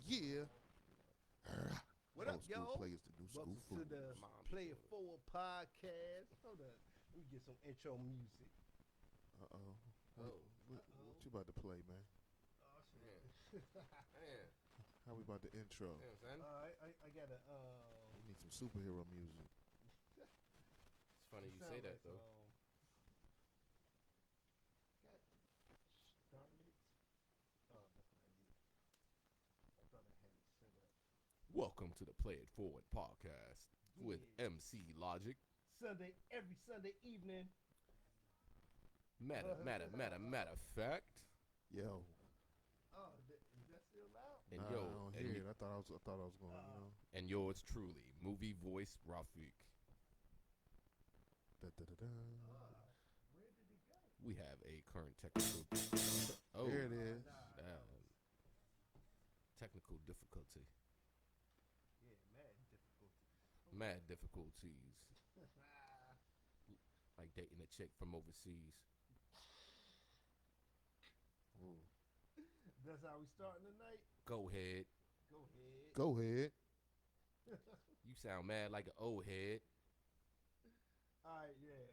Yeah. What Old up, school y'all? players, the new school Welcome food. to the Play It Forward podcast. Hold up. Let me get some intro music. Uh-oh. Oh. What you about to play, man? Oh, shit. Man. How we about to intro? Damn, son. I got a, We need some superhero music. It's funny you say that, though. Got started. Oh, that's what I did. I thought I had it set up. Welcome to the Play It Forward podcast with Yeah. MC Logic. Every Sunday evening. Matter of fact. Yo. Oh, is that still loud? And Nah, I don't hear it. I thought I was going, And yours truly, movie voice Rafik. Da-da-da-da. Where did it go? We have a current technical. Oh, There it is. damn. Technical difficulty. Yeah, difficulty. Mad difficulties. Like dating a chick from overseas. Ooh. That's how we starting tonight? Go ahead. Go ahead. Go ahead. You sound mad like an old head. Alright, yeah.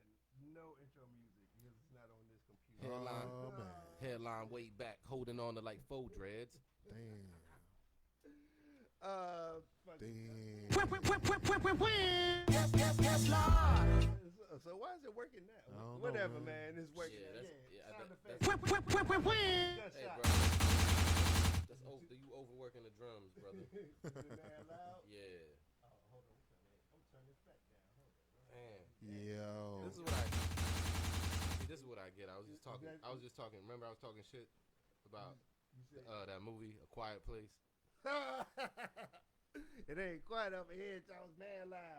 No intro music because it's not on this computer. Headline. Oh, man. Headline way back, holding on to like faux dreads. Damn. Fuck Damn. So why is it working now? I don't Whatever, know, man. It's working. Yeah, Sound that's- effects. Hey, Gunshot. bro. That's you overworking the drums, brother. Is it that loud? Yeah. Oh, hold on. I'm turning it back down. Hold on. Man. Yo. This is what I get. I was just talking. Remember I was talking shit about You said that movie, A Quiet Place. it ain't quiet up here. Y'all was mad loud.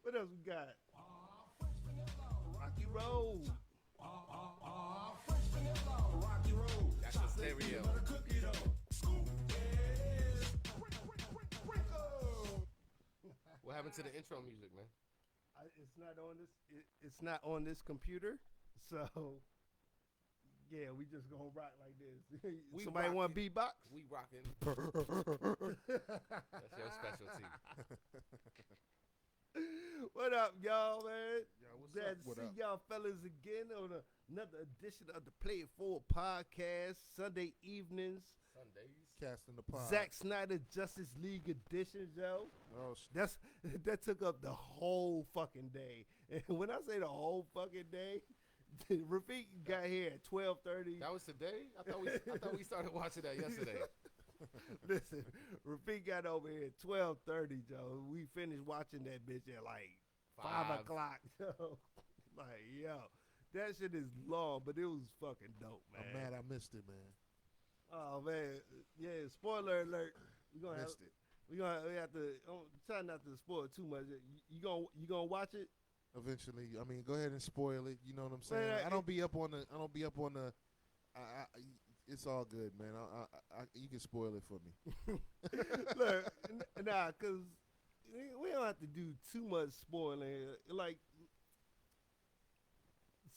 What else we got? Rocky Road. That's the stereo. What happened to the intro music, man? It's not on this. It's not on this computer. So, yeah, we just gonna rock like this. Somebody want beatbox? We rocking. That's your specialty. What up, y'all, man? Yo, what's Glad up? to What see up? y'all fellas again on another edition of the Play It Forward podcast, Sunday evenings. Sundays. Casting the pod. Zack Snyder Justice League edition, yo. Oh, That took up the whole fucking day. And when I say the whole fucking day, Rafik got here at 12:30. That was today? I thought we started watching that yesterday. Listen, Rafik got over here at 12:30, Joe. We finished watching that bitch at like 5 o'clock, yo. Like, yo, that shit is long, but it was fucking dope, man. I'm mad I missed it, man. Oh man, yeah. Spoiler alert. We Missed it. we have to try not to spoil too much. You gonna watch it? Eventually, I mean, go ahead and spoil it. You know what I'm saying? Man, I don't be up on the. It's all good, man. You can spoil it for me. Look, nah, cause we don't have to do too much spoiling. Like,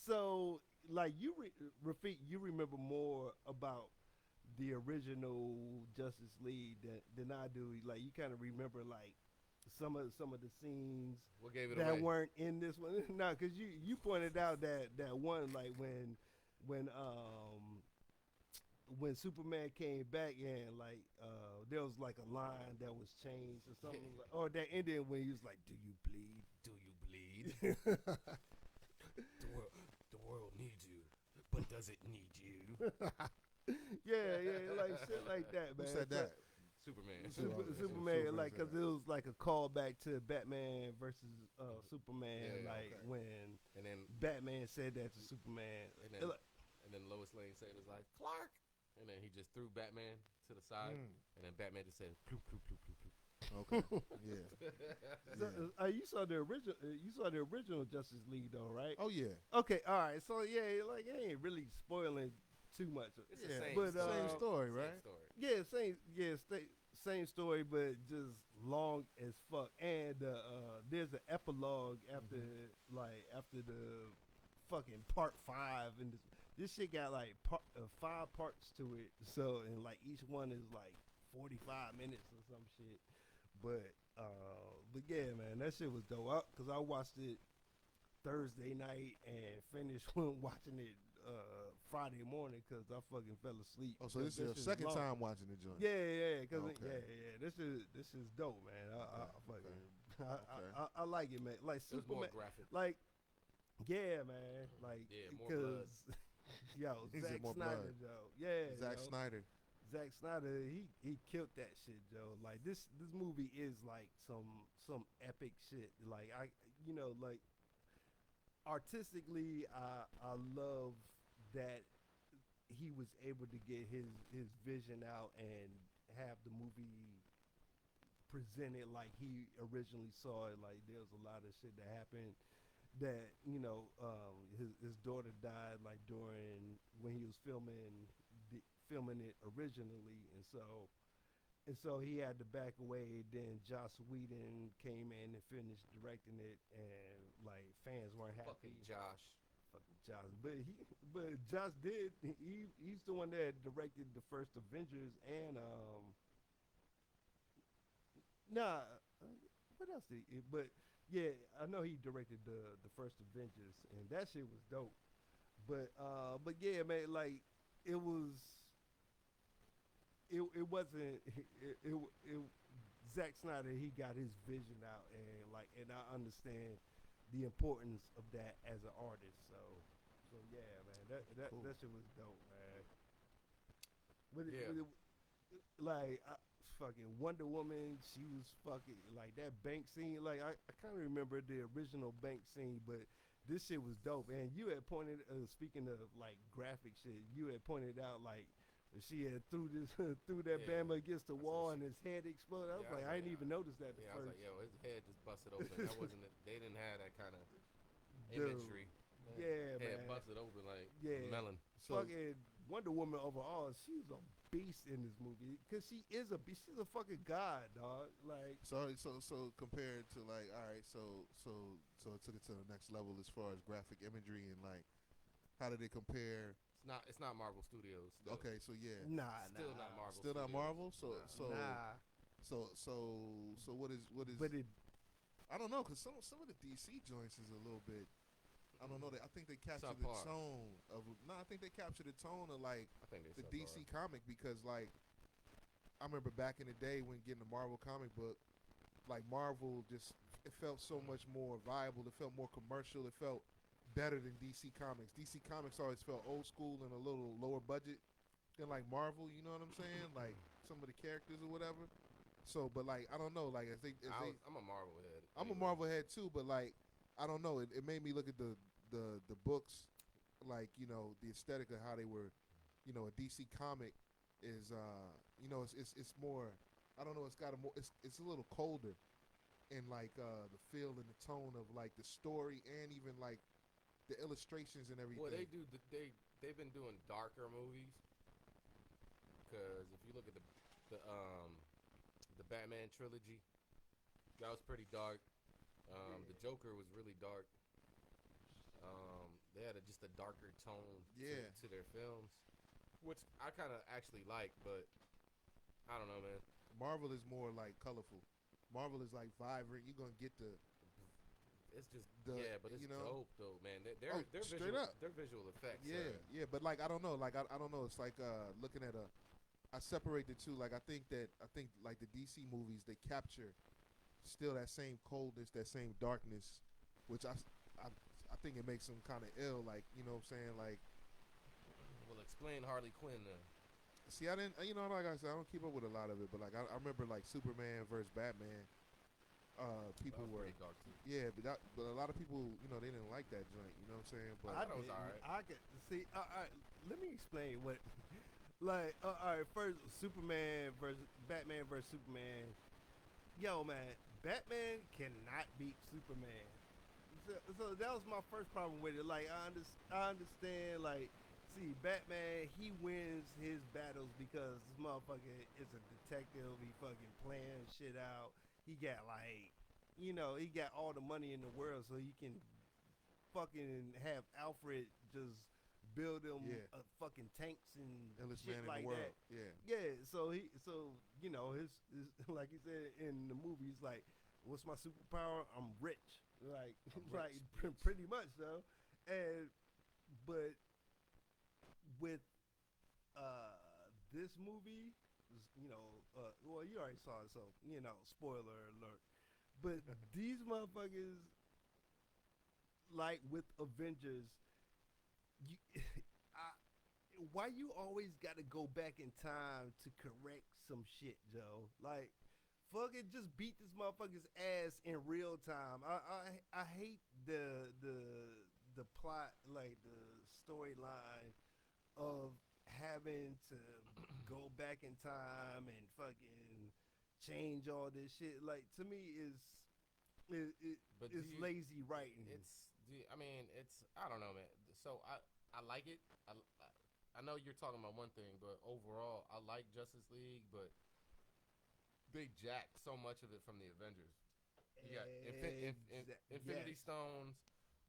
so, like Rafik, you remember more about the original Justice League than I do. Like, you kind of remember like some of the scenes What gave it that away? weren't in this one. No, because you pointed out that one, like when Superman came back and like there was like a line that was changed or something, or that ended when he was like, "Do you bleed? Do you bleed? The world needs you, but does it need you? Yeah, like shit like that, man. Who said that? Superman. Superman, like, cause it was like a callback to Batman versus Superman, Yeah, like okay. when And then Batman said that to Superman. and then Lois Lane said it was like Clark, and then he just threw Batman to the side, and then Batman just said ploop ploop ploop ploop ploop. Okay. Yeah. So, you saw the original. You saw the original Justice League, though, right? Oh yeah. Okay, all right. So yeah, like it ain't really spoiling too much. It's Yeah, the same but, story. Same story, right? Same story. Yeah, same story, but just long as fuck. And there's an epilogue after after the fucking part 5 in this shit got like 5 parts to it. So and like each one is like 45 minutes or some shit. But yeah, man, that shit was dope. Cause I watched it Thursday night and finished watching it Friday morning because I fucking fell asleep. Oh, so this is your second time watching the joint? Yeah, cause Okay. yeah. This is dope, man. I like it, man. Like It was more Superman, graphic. like yeah, man. Like Yeah, more blood. yo, He said Zack more Snyder, blood. Joe. Yeah, Zack yo. Snyder. Zack Snyder, he killed that shit, Joe. Like this movie is like some epic shit. Like like artistically, I love that he was able to get his vision out and have the movie presented like he originally saw it. Like there was a lot of shit that happened that his daughter died like during when he was filming it originally, and so he had to back away. Then Joss Whedon came in and finished directing it, and like fans weren't happy. Fucking Josh. Fucking Joss, but Joss did. He's the one that directed the first Avengers and nah. What else did he? But yeah, I know he directed the first Avengers, and that shit was dope. But yeah, man, like it was. It wasn't it Zack Snyder. He got his vision out, and I understand the importance of that as an artist. So yeah, man, Cool. that shit was dope, man. Yeah. Like fucking Wonder Woman, she was fucking like that bank scene. Like I kind of remember the original bank scene, but this shit was dope. And you had pointed, speaking of like graphic shit, you had pointed out like she had threw that Yeah. Bama against the That's wall what and his head exploded. I was Yeah, like, I didn't even notice that at Yeah, I was first. like, yo, his head just busted open. That wasn't it. They didn't have that kind of Dude, imagery. yeah, Head man. busted open like Yeah. melon. So Fucking Wonder Woman overall, she's a beast in this movie because she is a beast. She's a fucking god, dog. Like, so compared to like, all right, so it took it to the next level as far as graphic imagery and like, how did it compare? It's not Marvel Studios. Still. Okay, so yeah, nah, Still not Marvel. still not Studios. Marvel. nah. So what is But it, I don't know, cause some of the DC joints is a little bit. I don't know. I think they captured the Subpar. tone of. No, I think they captured the tone of like I think they the subpar. DC comic because like I remember back in the day when getting a Marvel comic book, like Marvel just it felt so much more viable. It felt more commercial. It felt better than DC Comics. DC Comics always felt old school and a little lower budget than like Marvel. You know what I'm saying? Like some of the characters or whatever. So, but like I don't know. Like I'm a Marvel head. I'm a anyway. Marvel head too, but like I don't know. It made me look at the books, like the aesthetic of how they were. A DC comic is it's more. I don't know. It's got a more. It's a little colder, in like the feel and the tone of like the story and even like the illustrations and everything. Well, they've been doing darker movies. Because if you look at the Batman trilogy, that was pretty dark. The Joker was really dark. They had just a darker tone to their films, which I kind of actually like, but I don't know, man. Marvel is more like colorful. Marvel is like vibrant. You're gonna get the. It's just but it's you know- dope though, man. They're straight visual, up. Their visual effects. Yeah, but like I don't know, like I don't know. It's like looking at I separate the two. Like I think like the DC movies they capture still that same coldness, that same darkness, which I think it makes them kind of ill. Like you know what I'm saying? Like Well, explain Harley Quinn then. see, I didn't like I said I don't keep up with a lot of it, but like I remember like Superman versus Batman. People That was were pretty dark too. but a lot of people they didn't like that joint. You know what I'm saying? But thought it was alright. I could see. All right, let me explain what. Like, all right, first Superman versus Batman versus Superman. Yo, man, Batman cannot beat Superman. So that was my first problem with it. Like, I understand. Like, see, Batman, he wins his battles because this motherfucker is a detective. He fucking plans shit out. He got like, he got all the money in the world, so he can fucking have Alfred just build them Yeah. fucking tanks and Illest shit man in like the world. that. Yeah. Yeah, so you know his like he said in the movie, he's like, "What's my superpower? I'm rich." Like I'm like rich, bitch. pretty much so. And but with this movie, you know, well you already saw it, so you know, spoiler alert. But these motherfuckers, like with Avengers, you, I, why you always got to go back in time to correct some shit, Joe? Like, fucking just beat this motherfucker's ass in real time. I hate the plot, like the storyline of having to go back in time and fucking change all this shit. Like, to me But it's lazy writing. I mean, I don't know, man. So I like it. I know you're talking about one thing, but overall, I like Justice League, but they jacked so much of it from the Avengers. You got Infinity Yes. Stones,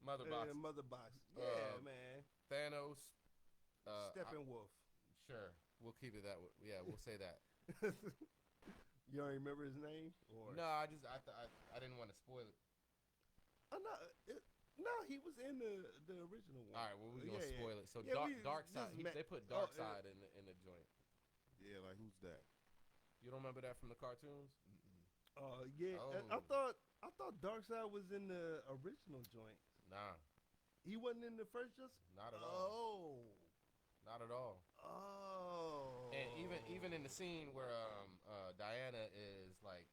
Mother Box, Mother Box. Yeah, Uh, man. Thanos. Steppenwolf. Sure, we'll keep it that way. Yeah, we'll say that. You don't remember his name? Or No, I didn't want to spoil it. no, no, he was in the original one. All right, well, we're gonna spoil it. So Yeah, we Dark just Side, met- they put oh, Dark Side in the joint. Yeah, like who's that? You don't remember that from the cartoons? Yeah. Oh. I thought Darkseid was in the original joint. Nah, He wasn't in the first just. not at all. Oh. Not at all. Oh. And even in the scene where Diana is like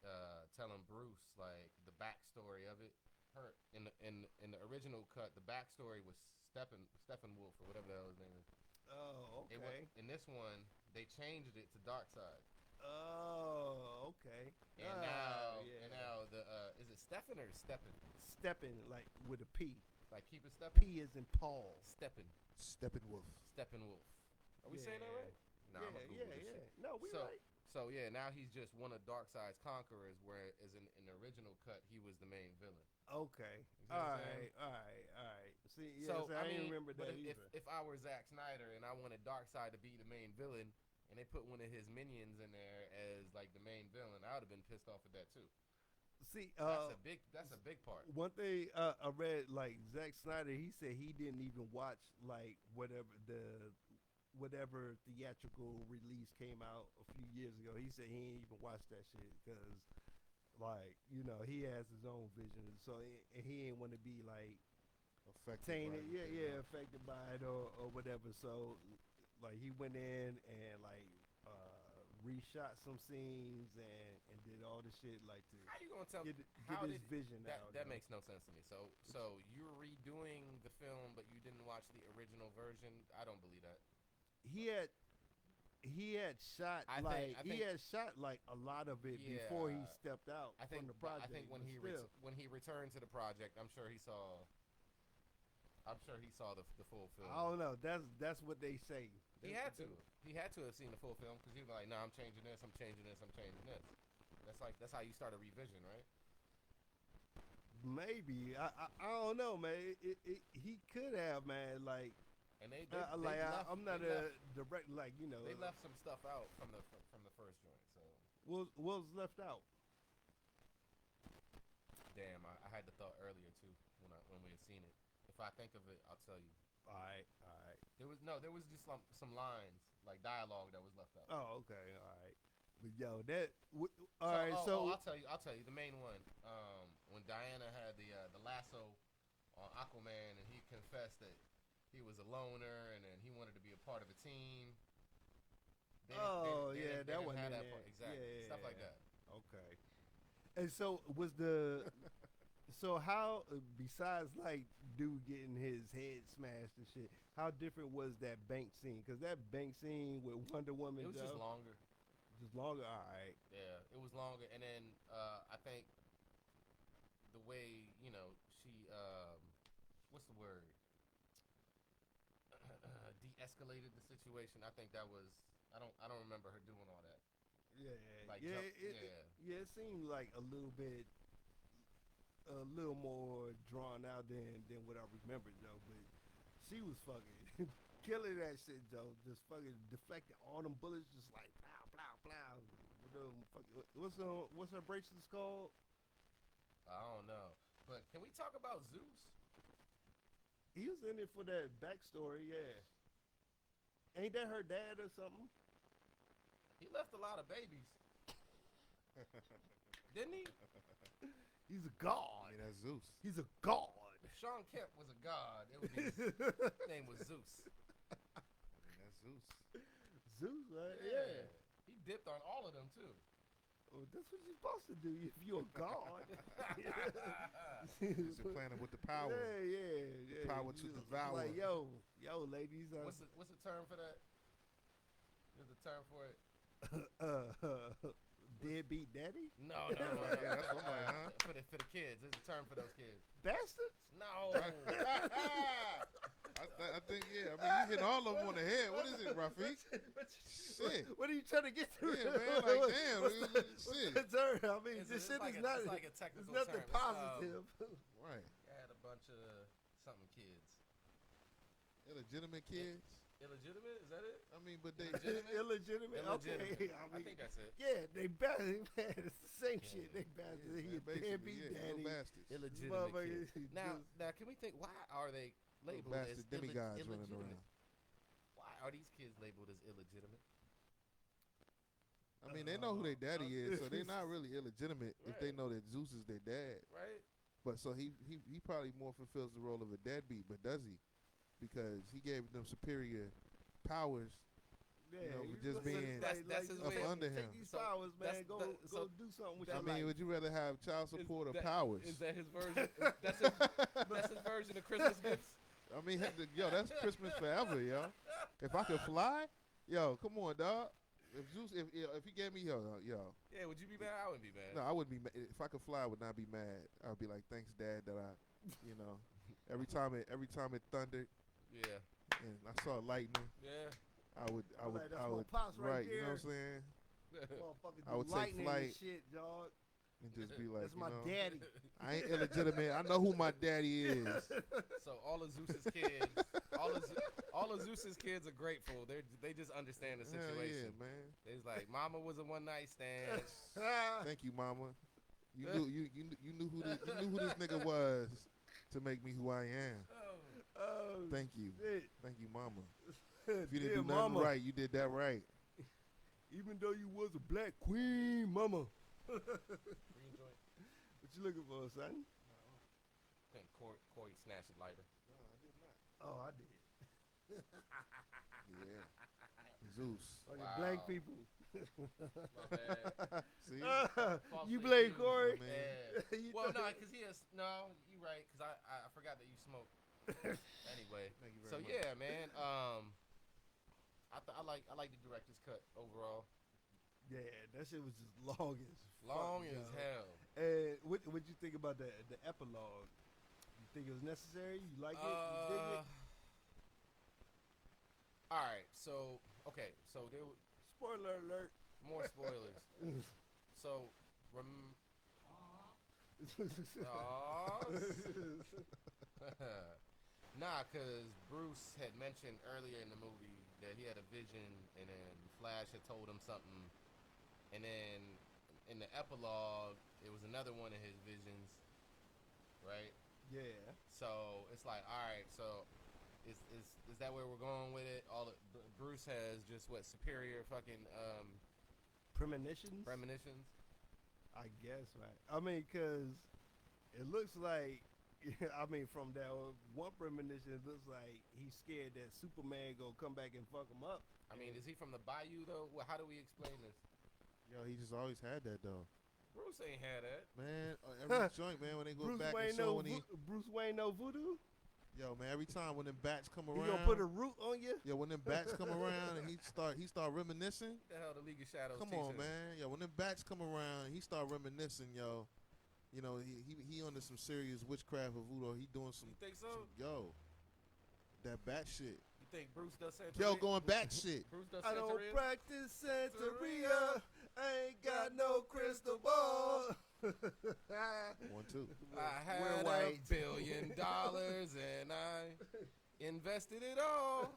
telling Bruce like the backstory of it, her in the original cut, the backstory was Steppenwolf or whatever the hell his name is. Oh, okay. In this one, they changed it to Darkseid. Oh, okay. And now the is it Steppen or Steppen? Stepping like with a P. Like keep it Steppen. P is in Paul. Steppen. Steppenwolf. Steppenwolf. Are we saying that right? Nah, I'm gonna Google this shit. No, we right. So yeah, now he's just one of Darkseid's conquerors, whereas in the original cut he was the main villain. Okay. You see what All I'm saying? right. See, yeah, So I mean, didn't remember but that either. if I were Zack Snyder and I wanted Darkseid to be the main villain, and they put one of his minions in there as like the main villain, I would have been pissed off at that too. See, That's a big part. one thing I read, like Zack Snyder, he said he didn't even watch like whatever theatrical release came out a few years ago. He said he ain't even watched that shit because, like, you know, he has his own vision, so he ain't want to be like Affected. tainted, by it. affected by it or whatever. So, like, he went in and like reshot some scenes and did all the shit like to How you gonna tell get how his did vision that? out. That you know? makes no sense to me. So you're redoing the film, but you didn't watch the original version. I don't believe that. He had shot I he think- had shot like a lot of it before he stepped out I think from the project. I think when but he still. when he returned to the project, I'm sure he saw. the full film. I don't know. That's what they say. He had to. He had to have seen the full film because he was like, "No, I'm changing this. I'm changing this. I'm changing this." That's how you start a revision, right? Maybe I don't know, man. He could have, man. Like And they left, I'm not they a left, direct, like, you know. they left some stuff out from the first joint. So What was left out? damn, I had the thought earlier too when we had seen it. If I think of it, I'll tell you. All right. There was just some lines like dialogue that was left out. Oh, okay. All right. But yo, I'll tell you the main one. When Diana had the lasso on Aquaman and he confessed that he was a loner and then he wanted to be a part of a team. that one had in that there. part. Exactly. Yeah, Stuff like yeah. that. Okay. And so was so how besides like dude getting his head smashed and shit, how different was that bank scene? Because that bank scene with Wonder Woman, It was just longer. Just longer. All right. Yeah, it was longer, and then I think the way she what's the word de-escalated the situation. I think that was I don't remember her doing all that. Yeah. Like It seemed like a little more drawn out than what I remembered though. But she was fucking killing that shit, Joe. Just fucking deflecting all them bullets, just like plow, plow, plow. With them what's her bracelets called? I don't know. But can we talk about Zeus? He was in it for that backstory, yeah. Ain't that her dad or something? He left a lot of babies. Didn't he? He's a I god. mean, that's Zeus. He's a god. If Sean Kemp was a god, it would be his name was Zeus. I mean, that's Zeus. Zeus, right? Yeah. He dipped on all of them too. Oh, that's what you're supposed to do if you're a god. He's a planet with the power. Yeah. Power to Just devour. Like, yo, ladies. What's the term for that? There's a term for it. Deadbeat daddy? No. Yeah, that's what I'm like, huh? For the kids. There's a term for those kids. Bastards? No. I think, yeah. I mean, you hitting all of them on the head. What is it, Rafiq? Shit. What are you trying to get to? Yeah, man. Like, damn. What's Shit. the term? I mean, It's this shit like is a- not. it's like a technical It's nothing term. It's, positive. Right. I had a bunch of something kids. Illegitimate kids. Illegitimate? Is that it? I mean, but they. Illegitimate. Okay. Illegitimate. I I mean, think that's it. yeah, they bastard. Man, it's the same Yeah. shit. They bastard. He a Basically, deadbeat yeah, daddy. little bastards. Illegitimate Motherfucker, kids. he Now, just- can we think? Why are they Little labeled as bastard demigods running illegitimate? around. Why are these kids labeled as illegitimate? I mean, they know who their daddy is, so they're not really illegitimate if they Right. know that Zeus is their dad. Right? But so he probably more fulfills the role of a deadbeat, but does he? Because he gave them superior powers. Yeah, You know, you just really- being That's his up way. under him. Take these So powers, man. that's- Go that- so do something with I your mean, life. would you rather have child support or powers? Is that his version? that's his version of Christmas gifts. I mean, yo, that's Christmas forever, yo. If I could fly, yo, come on, dog. If Zeus, if he gave me, yo, Yeah, would you be mad? I wouldn't be mad. no, I wouldn't be mad. If I could fly, I would not be mad. I would be like, thanks, Dad, that I, you know, every time it thundered Yeah. and I saw lightning, Yeah. I would, Like, that's my would, pops right you know what I'm there. saying, Motherfucker I do would take lightning and flight. shit, dog. and just be like, That's my you know, daddy. I ain't illegitimate. I know who my daddy is. So all of Zeus's kids, all of Zeus's kids are grateful. They just understand the Hell situation. yeah, man. It's like, Mama was a one night stand. Thank you, Mama. You knew who this nigga was to make me who I am. Oh, Thank you, shit. thank you, Mama. If you didn't Dear do nothing mama. right, you did that right. Even though you was a black queen, mama. Green joint. What you looking for, son? I think Corey snatched a lighter. Oh, I did. Yeah, Zeus. Oh, you Wow. black people. My bad. See, You Falsely blame accused. Corey? man. Yeah. You Well, know- no, because he has. No, you're right. Because I forgot that you smoke. Anyway, Thank you very so much. yeah, man. I like the director's cut overall. Yeah, that shit was just long as Long fuck, as dog. hell. And what you think about the epilogue? You think it was necessary? You like it? You dig it? All right. So okay. So there were Spoiler alert. more spoilers. So nah, because Bruce had mentioned earlier in the movie that he had a vision, and then Flash had told him something, and then in the epilogue, it was another one of his visions, right? Yeah. So it's like, all right, so is that where we're going with it? Bruce has just what superior fucking Premonitions? premonitions. I guess, right. I mean, because it looks like, I mean, from that one premonition, it looks like he's scared that Superman gonna come back and fuck him up. I mean, is he from the Bayou though? Well, how do we explain this? Yo, he just always had that though, Bruce ain't had that. man. Every joint, man, when they go Bruce back Wayne and show no when he, Bruce Wayne no voodoo? yo, man, every time when them bats come He around, gonna put a root on you? yo, when them bats come around and he start reminiscing. What the hell, the League of Shadows? Come on, man. Yo, when them bats come around, he start reminiscing, yo. You know, he under some serious witchcraft or voodoo. He doing some, You think so? yo, that bat shit. You think Bruce does Santeria? Yo, going bat shit. Bruce does I don't Santeria? practice Santeria. I ain't got no crystal ball. 1, 2. I We're had white. $1 billion and I Invested it all.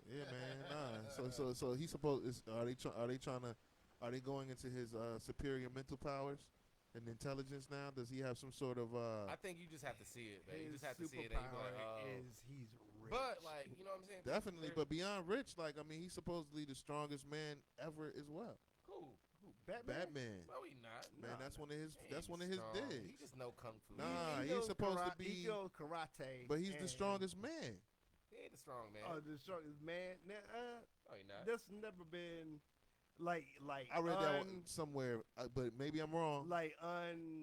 Yeah, man. Nah. So he's supposed. Are they trying to? Are they going into his superior mental powers and intelligence now? Does he have some sort of? I think you just have to see it, man. You His just have to see it. And you be like, superpower oh. is he's rich. But like, you know what I'm saying? Definitely, but beyond rich, like I mean, he's supposedly the strongest man ever as well. Cool. Batman. No, he not. Man, that's one of his. He That's ain't one of his strong. digs. He just know kung fu. Nah, he he's knows supposed to He be. knows karate. But he's the and- strongest man. He ain't the strong man. Oh, the strongest man. No, he not. That's never been like I read that one somewhere, but maybe I'm wrong.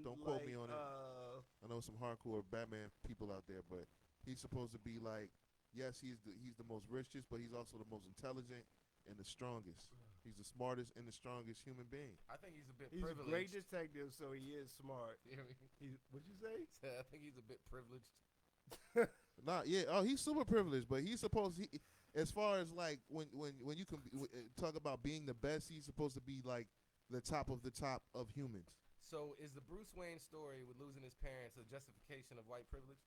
Don't quote me on it. I know some hardcore Batman people out there, but he's supposed to be like, yes, he's the most richest, but he's also the most intelligent and the strongest. He's the smartest and the strongest human being. I think he's a bit He's a privileged. great detective, so he is smart. You hear me? What'd you say? I think he's a bit privileged. Not yeah. Oh, he's super privileged, but he's supposed. As far as like when you can talk about being the best, he's supposed to be like the top of humans. So is the Bruce Wayne story with losing his parents a justification of white privilege?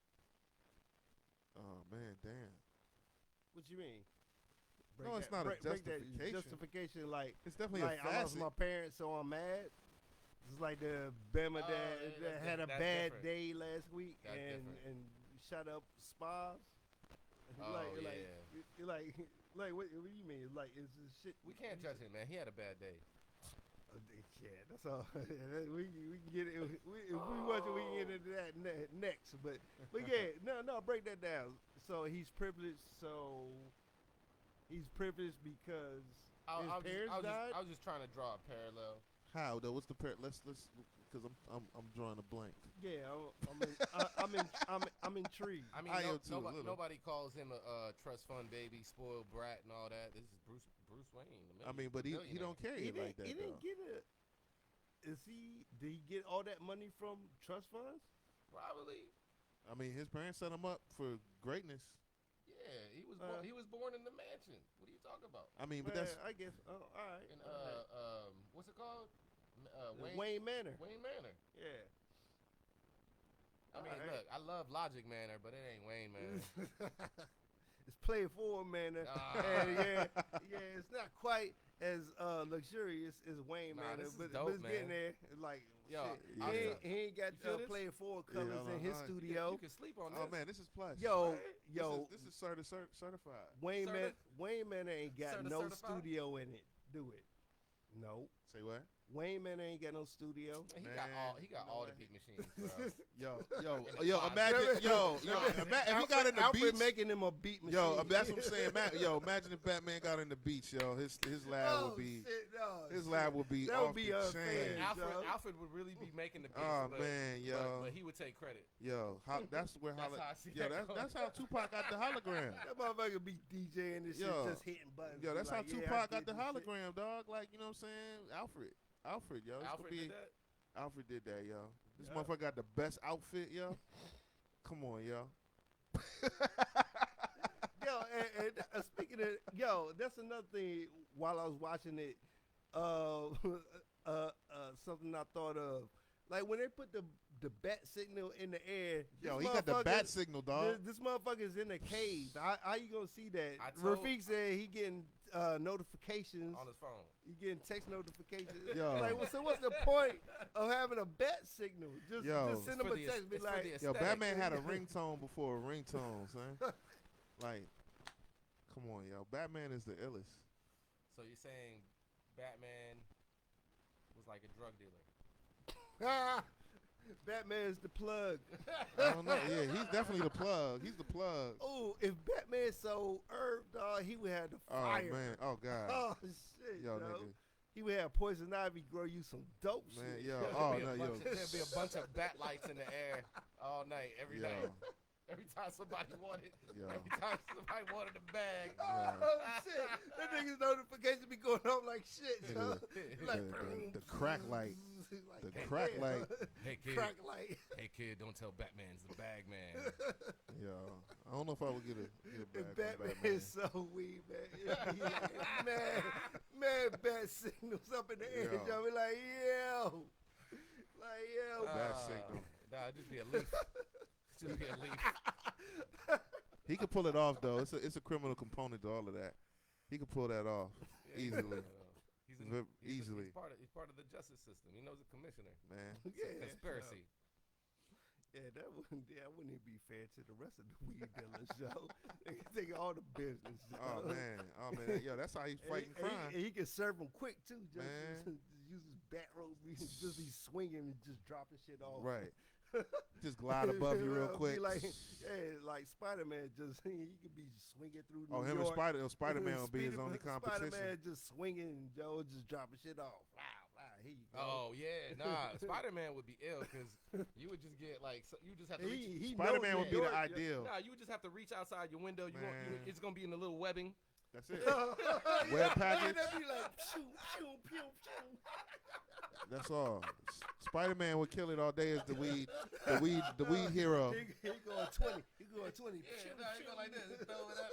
Oh man, damn. What you mean? No, it's not a justification. Justification, like It's definitely like a I lost facet. my parents, so I'm mad. It's like the Bama Oh, that that's had a that's bad different. day last week That's different. and shut up spas. Oh, like, yeah. like what do you mean? Like it's just shit. We can't judge him, man. He had a bad day. Yeah, that's all. we can get it. If we want to, we can get into that next. But yeah, no, break that down. So he's privileged. So he's privileged because his parents died. I was just trying to draw a parallel. How though? What's the let's because I'm drawing a blank. Yeah, I'm intrigued. I mean, I am too, a little. nobody calls him a trust fund baby, spoiled brat, and all that. This is Bruce Wayne. I mean, but he don't carry it like that. He didn't though. get it. Did he get all that money from trust funds? Probably. I mean, his parents set him up for greatness. Yeah, he was born in the mansion. What are you talking about? I mean, but that's I guess. Oh, all right. And what's it called? Wayne Manor. Wayne Manor. Yeah. I mean, Alright. look, I love Logic Manor, but it ain't Wayne Manor. It's Play It Forward Manor. Ah. And yeah, it's not quite as luxurious as Wayne Nah, Manor, this is but dope, it's man. getting there. Like, Yo, shit. He ain't got You feel this? Play It Forward colors hold in on, his all right. studio. You can sleep on this. oh man, this is plush. Yo, Right? yo, this is certified. Wayne Certi- Manor ain't got no certified? studio in it. Do it. No. Say what? Wayne Manor ain't got no studio. He Man, got all no the way. peak machines, bro. Yo, imagine, if he got in the Alfred beach, making him a beat machine. yo, that's what I'm saying. Imagine if Batman got in the beach, yo, his lab would be, shit, no, his shit. lab would be That off would be the unfair. chain. Alfred would really be making the beats, Oh but, man, yo, but he would take credit. yo, that's where That's how I see yo, that going. that's how Tupac got the hologram. That motherfucker be DJing this shit, Yo. just hitting buttons. Yo, that's Be how like, yeah, I Tupac got did the this shit. hologram, dog. Like, you know what I'm saying? Alfred, yo. It's Alfred gonna be, did that. Alfred did that, yo. This Yeah. motherfucker got the best outfit, yo. Come on, yo. Yo, and speaking of, that's another thing. While I was watching it, something I thought of, like when they put the bat signal in the air. Yo, this he got the motherfucker- bat signal, dog. This motherfucker's in a cave. How you gonna see that? I told- Rafiq said he getting notifications. On his phone. He getting text notifications. Yo. Like, so what's the point of having a bat signal? Just send him for a the- text, be it's for like, the Yo, aesthetic. Batman had a ringtone before a ringtone, son. Like, come on, yo. Batman is the illest. So you're saying Batman was like a drug dealer? Batman's the plug. I don't know. Yeah, he's definitely the plug. He's the plug. Oh, if Batman sold herb, dog, he would have the Oh, fire. man. Oh, God. Oh shit, Yo, yo. nigga. He would have poison ivy grow you some dope Man, shit. yo. There'd Oh, be a no, bunch yo. of- There'd be a bunch of bat lights in the air all night, every Yo. night. Every time somebody wanted, Yo. every time somebody wanted a bag. Oh shit! That nigga's notification be going off like shit, yo. Nigga, Like the crack light. like, The hey, crack yeah. light. Hey kid, Crack light. hey kid, don't tell Batman's the bag man. Yo. I don't know if I would get a If bag from Batman Batman. is so weed, man. He like, man, bat signals up in the air, Yo. yo. Be like, yo. Like, yo. Bat signal. Nah, just be a leaf. Just be a leaf. He could pull it off though. It's a criminal component to all of that. He could pull that off easily. Easily. He's part of the justice system. He knows the commissioner. Man. It's a conspiracy. Yeah, that wouldn't even be fair to the rest of the weed dealers, yo. They can take all the business. Oh man. Yo, that's how he's fighting crime. And he can serve them quick too. Man. Just use his bat rope, just be swinging and just dropping shit off. Right. Just glide above you real quick. Like Spider-Man, he could be swinging through New him York. and Spider-Man will be his only competition. Spider-Man just swinging, Joe, just dropping shit off. Wow, here you go. Oh yeah, nah. Spider-Man would be ill because you would just get you just have to. Spider-Man would be the ideal. Nah, you would just have to reach outside your window. It's gonna be in the little webbing. That's it. Web package. That'd be like pew pew pew pew. That's all. Spider-Man would kill it all day as the weed hero. He going 20. He going 20. Yeah, he go like this. He throw it up.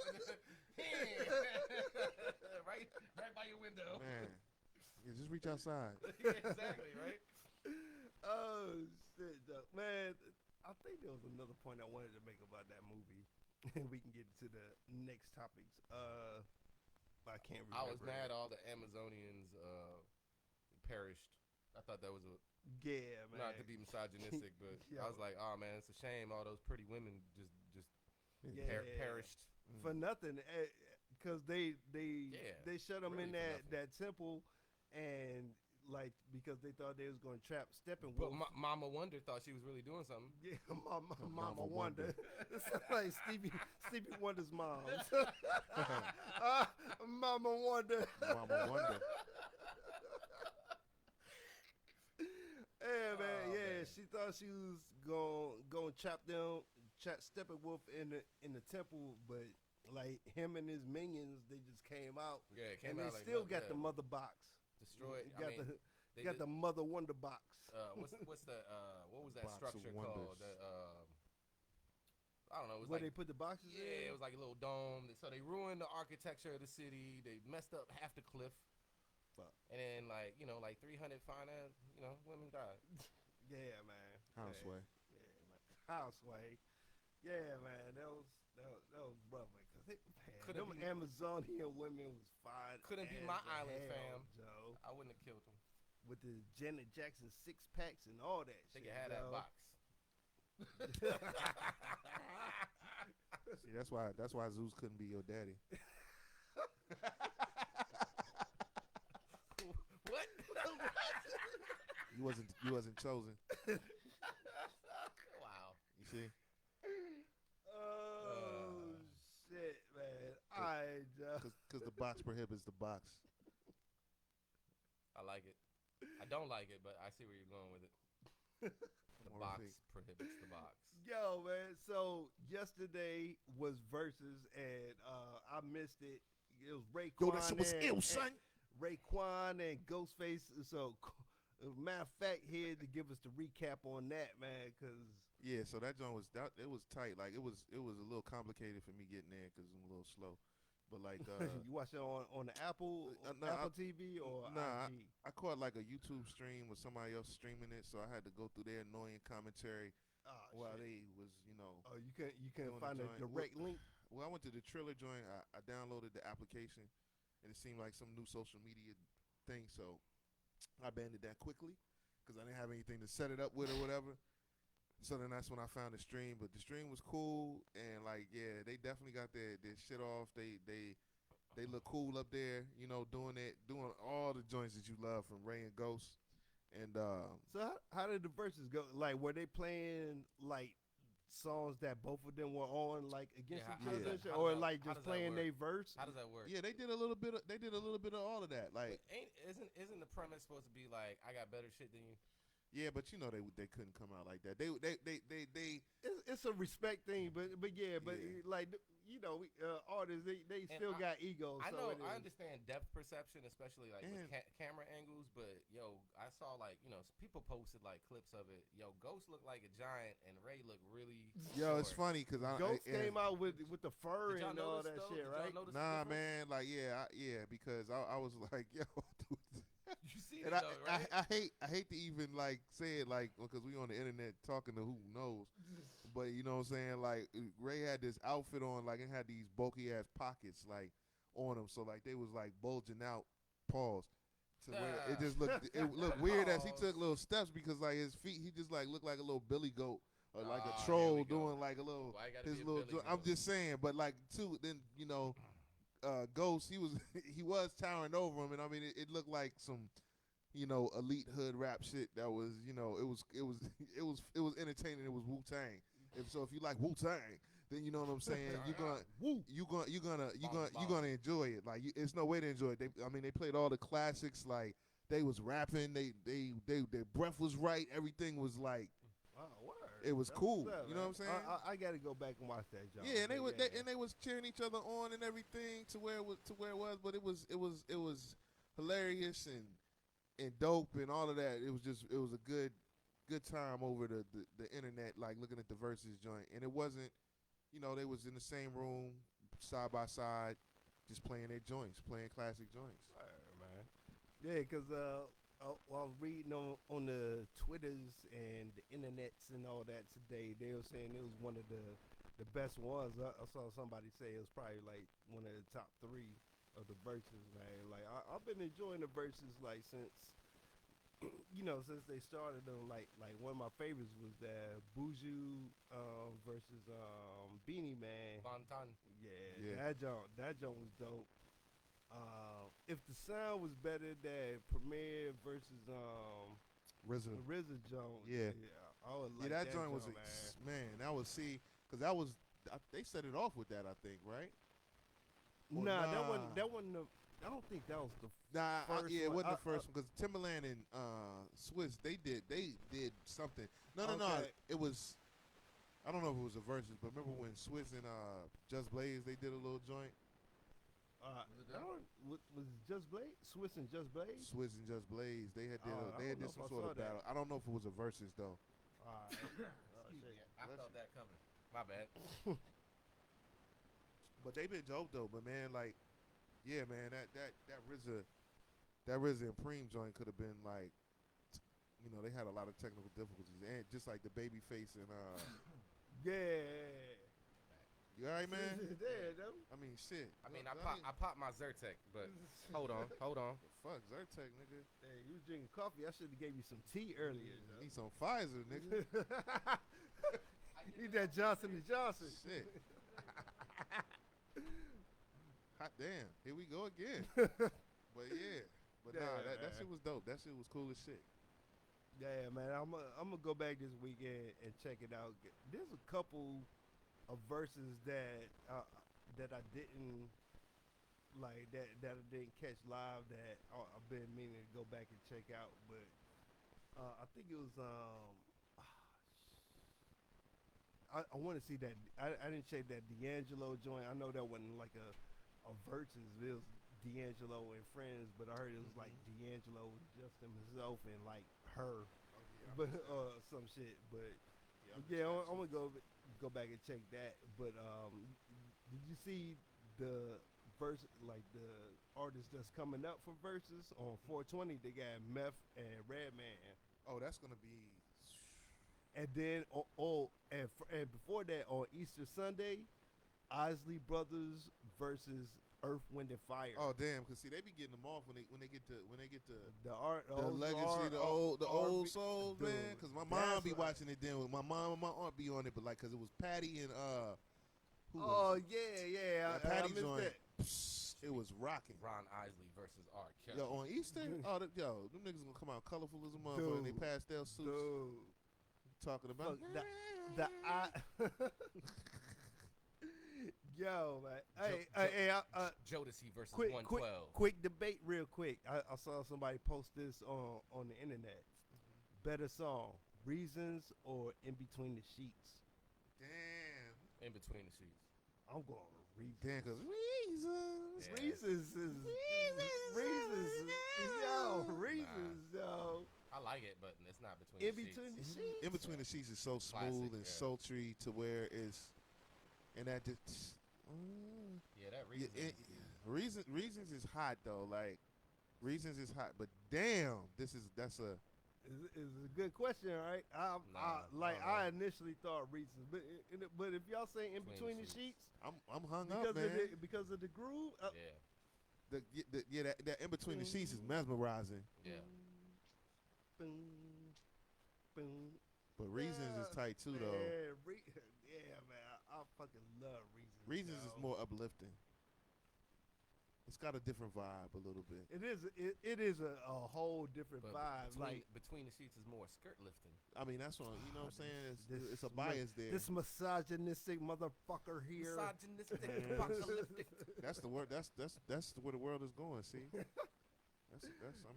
right by your window. Man, yeah, just reach outside. Yeah, exactly, right? Oh shit, man! I think there was another point I wanted to make about that movie, and we can get to the next topics. I can't remember. I was mad all the Amazonians perished. I thought that was man. Not to be misogynistic, but I was like, oh man, it's a shame all those pretty women just perished for nothing, because they shut them really in that temple, and because they thought they was going to trap Steppenwolf. But Mama Wonder thought she was really doing something. Yeah, Mama Wonder. It's like Stevie Wonder's mom. Mama Wonder. Mama Wonder. Yeah, man. Yeah, she thought she was going to trap Steppenwolf in the temple, but him and his minions, they just came out. Yeah, and they still got the mother box. Destroyed. Got the Mother Wonder box. What's the what was that Box structure of called? wonders. I don't know. It was Where they put the boxes in? Yeah, it was like a little dome. So they ruined the architecture of the city. They messed up half the cliff. Fuck. And then 300 fine women died. Yeah, man. Houseway. Yeah, man. Houseway. Yeah, man. That was rough, man. Cause them Amazonian women was fine. Couldn't be my island, hell, fam. Joe. I wouldn't have killed them. With the Janet Jackson 6-packs and all that They shit. could have that box. See, that's why Zeus couldn't be your daddy. What? You wasn't chosen. Wow. You see? Oh shit, man! Alright, Because the box prohibits the box. I like it. I don't like it, but I see where you're going with it. The box prohibits the box. Yo, man. So yesterday was versus, and I missed it. It was Raekwon. Yo, that shit was ill, son. Raekwon and Ghostface. So, matter of fact, here to give us the recap on that, man, because. Yeah, so that joint was it was tight. Like it was a little complicated for me getting there because I'm a little slow. But you watch it on the Apple TV or IG? I caught like a YouTube stream with somebody else streaming it, so I had to go through their annoying commentary while they was Oh, you can find a joint. direct link. Well, I went to the Triller joint. I downloaded the application, and it seemed like some new social media thing, so I abandoned that quickly because I didn't have anything to set it up with or whatever. So then that's when I found the stream, but the stream was cool, and they definitely got their shit off. They look cool up there, doing all the joints that you love from Ray and Ghost. And so how did the verses go? Like, were they playing songs that both of them were on against each other, or just playing their verse? How does that work? Yeah, they did a little bit. They did a little bit of all of that. Like, isn't the premise supposed to be like I got better shit than you? Yeah, but they couldn't come out like that. They It's a respect thing, but artists they still got egos. I know I understand depth perception, especially with camera angles. But I saw people posted clips of it. Ghost looked like a giant, and Ray looked really. Yo, it's funny because Ghost came out with the fur and all that shit, right? Nah, man, because I was like, yo, dude. You see and it though, right? I hate to even say it because we on the internet talking to who knows, But you know what I'm saying? Like Ray had this outfit on, like it had these bulky ass pockets, like on him, so like they was like bulging out, pause, to where it just looked weird as he took little steps because like his feet, he just like looked like a little billy goat or like a troll doing like a little his little. I'm just saying, but like too, then you know, Ghost, he was he was towering over him, and I mean it looked like some. You know, elite hood rap shit that was, you know, it was entertaining. It was Wu Tang. So if you like Wu Tang, then you know what I'm saying. You're gonna enjoy it. Like it's no way to enjoy it. They played all the classics. Like they was rapping. Their breath was right. Everything was like. Wow, word. It was cool. You know what I'm saying? I got to go back and watch that, John. Yeah, and they was cheering each other on and everything to where it was. But it was hilarious and dope and all of that. It was a good time over the internet, like looking at the Versus joint. And it wasn't, you know, they was in the same room side by side, just playing their joints, playing classic joints. Man. Yeah, because I was reading on the Twitters and the internets and all that today. They were saying it was one of the best ones. I saw somebody say it was probably like one of the top 3 of the Verses, man. Like I've been enjoying the Verses like since since they started them. Like one of my favorites was that Buju versus Beanie Man. Bonton. Yeah, that joint was dope. If the sound was better than Premier versus RZA joint, yeah, I would like that joint was man. That was because that was they set it off with that, I think, right? Nah, that wasn't. I don't think that was the first it one. wasn't the first one because Timberland and Swiss they did something. No, it was. I don't know if it was a Versus, but remember when Swiss and Just Blaze they did a little joint. Was Just Blaze? Swiss and Just Blaze? Swiss and Just Blaze. They had did some sort of battle. I don't know if it was a Versus though. I felt that coming. My bad. But they been dope though. But man, like, yeah, man, that RZA and Preem joint could have been like, you know, they had a lot of technical difficulties, and just like the Babyface and yeah. You all right, man? Yeah, I mean, shit. I popped my Zyrtec, but hold on. Fuck Zyrtec, nigga. Hey, you was drinking coffee. I should have gave you some tea earlier. Need some Pfizer, nigga. Need that Johnson & Johnson. Shit. Hot damn. Here we go again. But yeah. But that shit was dope. That shit was cool as shit. Yeah, man. I'm gonna go back this weekend and check it out. There's a couple of Verses that I didn't like that I didn't catch live that I've been meaning to go back and check out. But I think it was I want to see that. I didn't check that D'Angelo joint. I know that wasn't like a Versus. It was D'Angelo and friends, but I heard it was like D'Angelo just himself and like her, but some shit. But yeah, I'm gonna go back and check that. But did you see the verse, like the artist that's coming up for Versus on 420? They got Meth and Redman. Oh, that's gonna be. And then and before that on Easter Sunday, Isley Brothers versus Earth, Wind and Fire. Oh damn! Cause see, they be getting them off when they get to the legacy, the old souls, man. Cause my mom be watching it then. My mom and my aunt be on it, but like, cause it was Patty and yeah. Patty I joint. that. It was rocking. Ron Isley versus R. Kelly. Yo, on Easter, them niggas gonna come out colorful as a motherfucker in they pastel suits. Dude. Talking about Yo, man. Hey, Jodeci versus 112. Quick debate, real quick. I saw somebody post this on the internet. Better song, Reasons or In Between the Sheets? Damn. In Between the Sheets. I'm going Reasons. Damn, cause Reasons. Yo. I like it, but it's not between the sheets. In Between the Sheets is so smooth and sultry to where it's, and that just. That Reasons is hot though. Like, Reasons is hot, but damn, that's a It's a good question, right? I initially thought Reese's, but if y'all say in between the sheets, I'm hung up, man. Because of the groove. That in between the sheets is mesmerizing. Yeah. Boom, boom. But Reasons is tight too, though. Yeah, man. I fucking love Reasons. Reasons is more uplifting. It's got a different vibe a little bit. It is a whole different vibe. Between the sheets is more skirt lifting. I mean, that's what you know. What I'm saying it's a bias there. This misogynistic motherfucker here. Misogynistic apocalyptic. That's the word. That's where the world is going. See.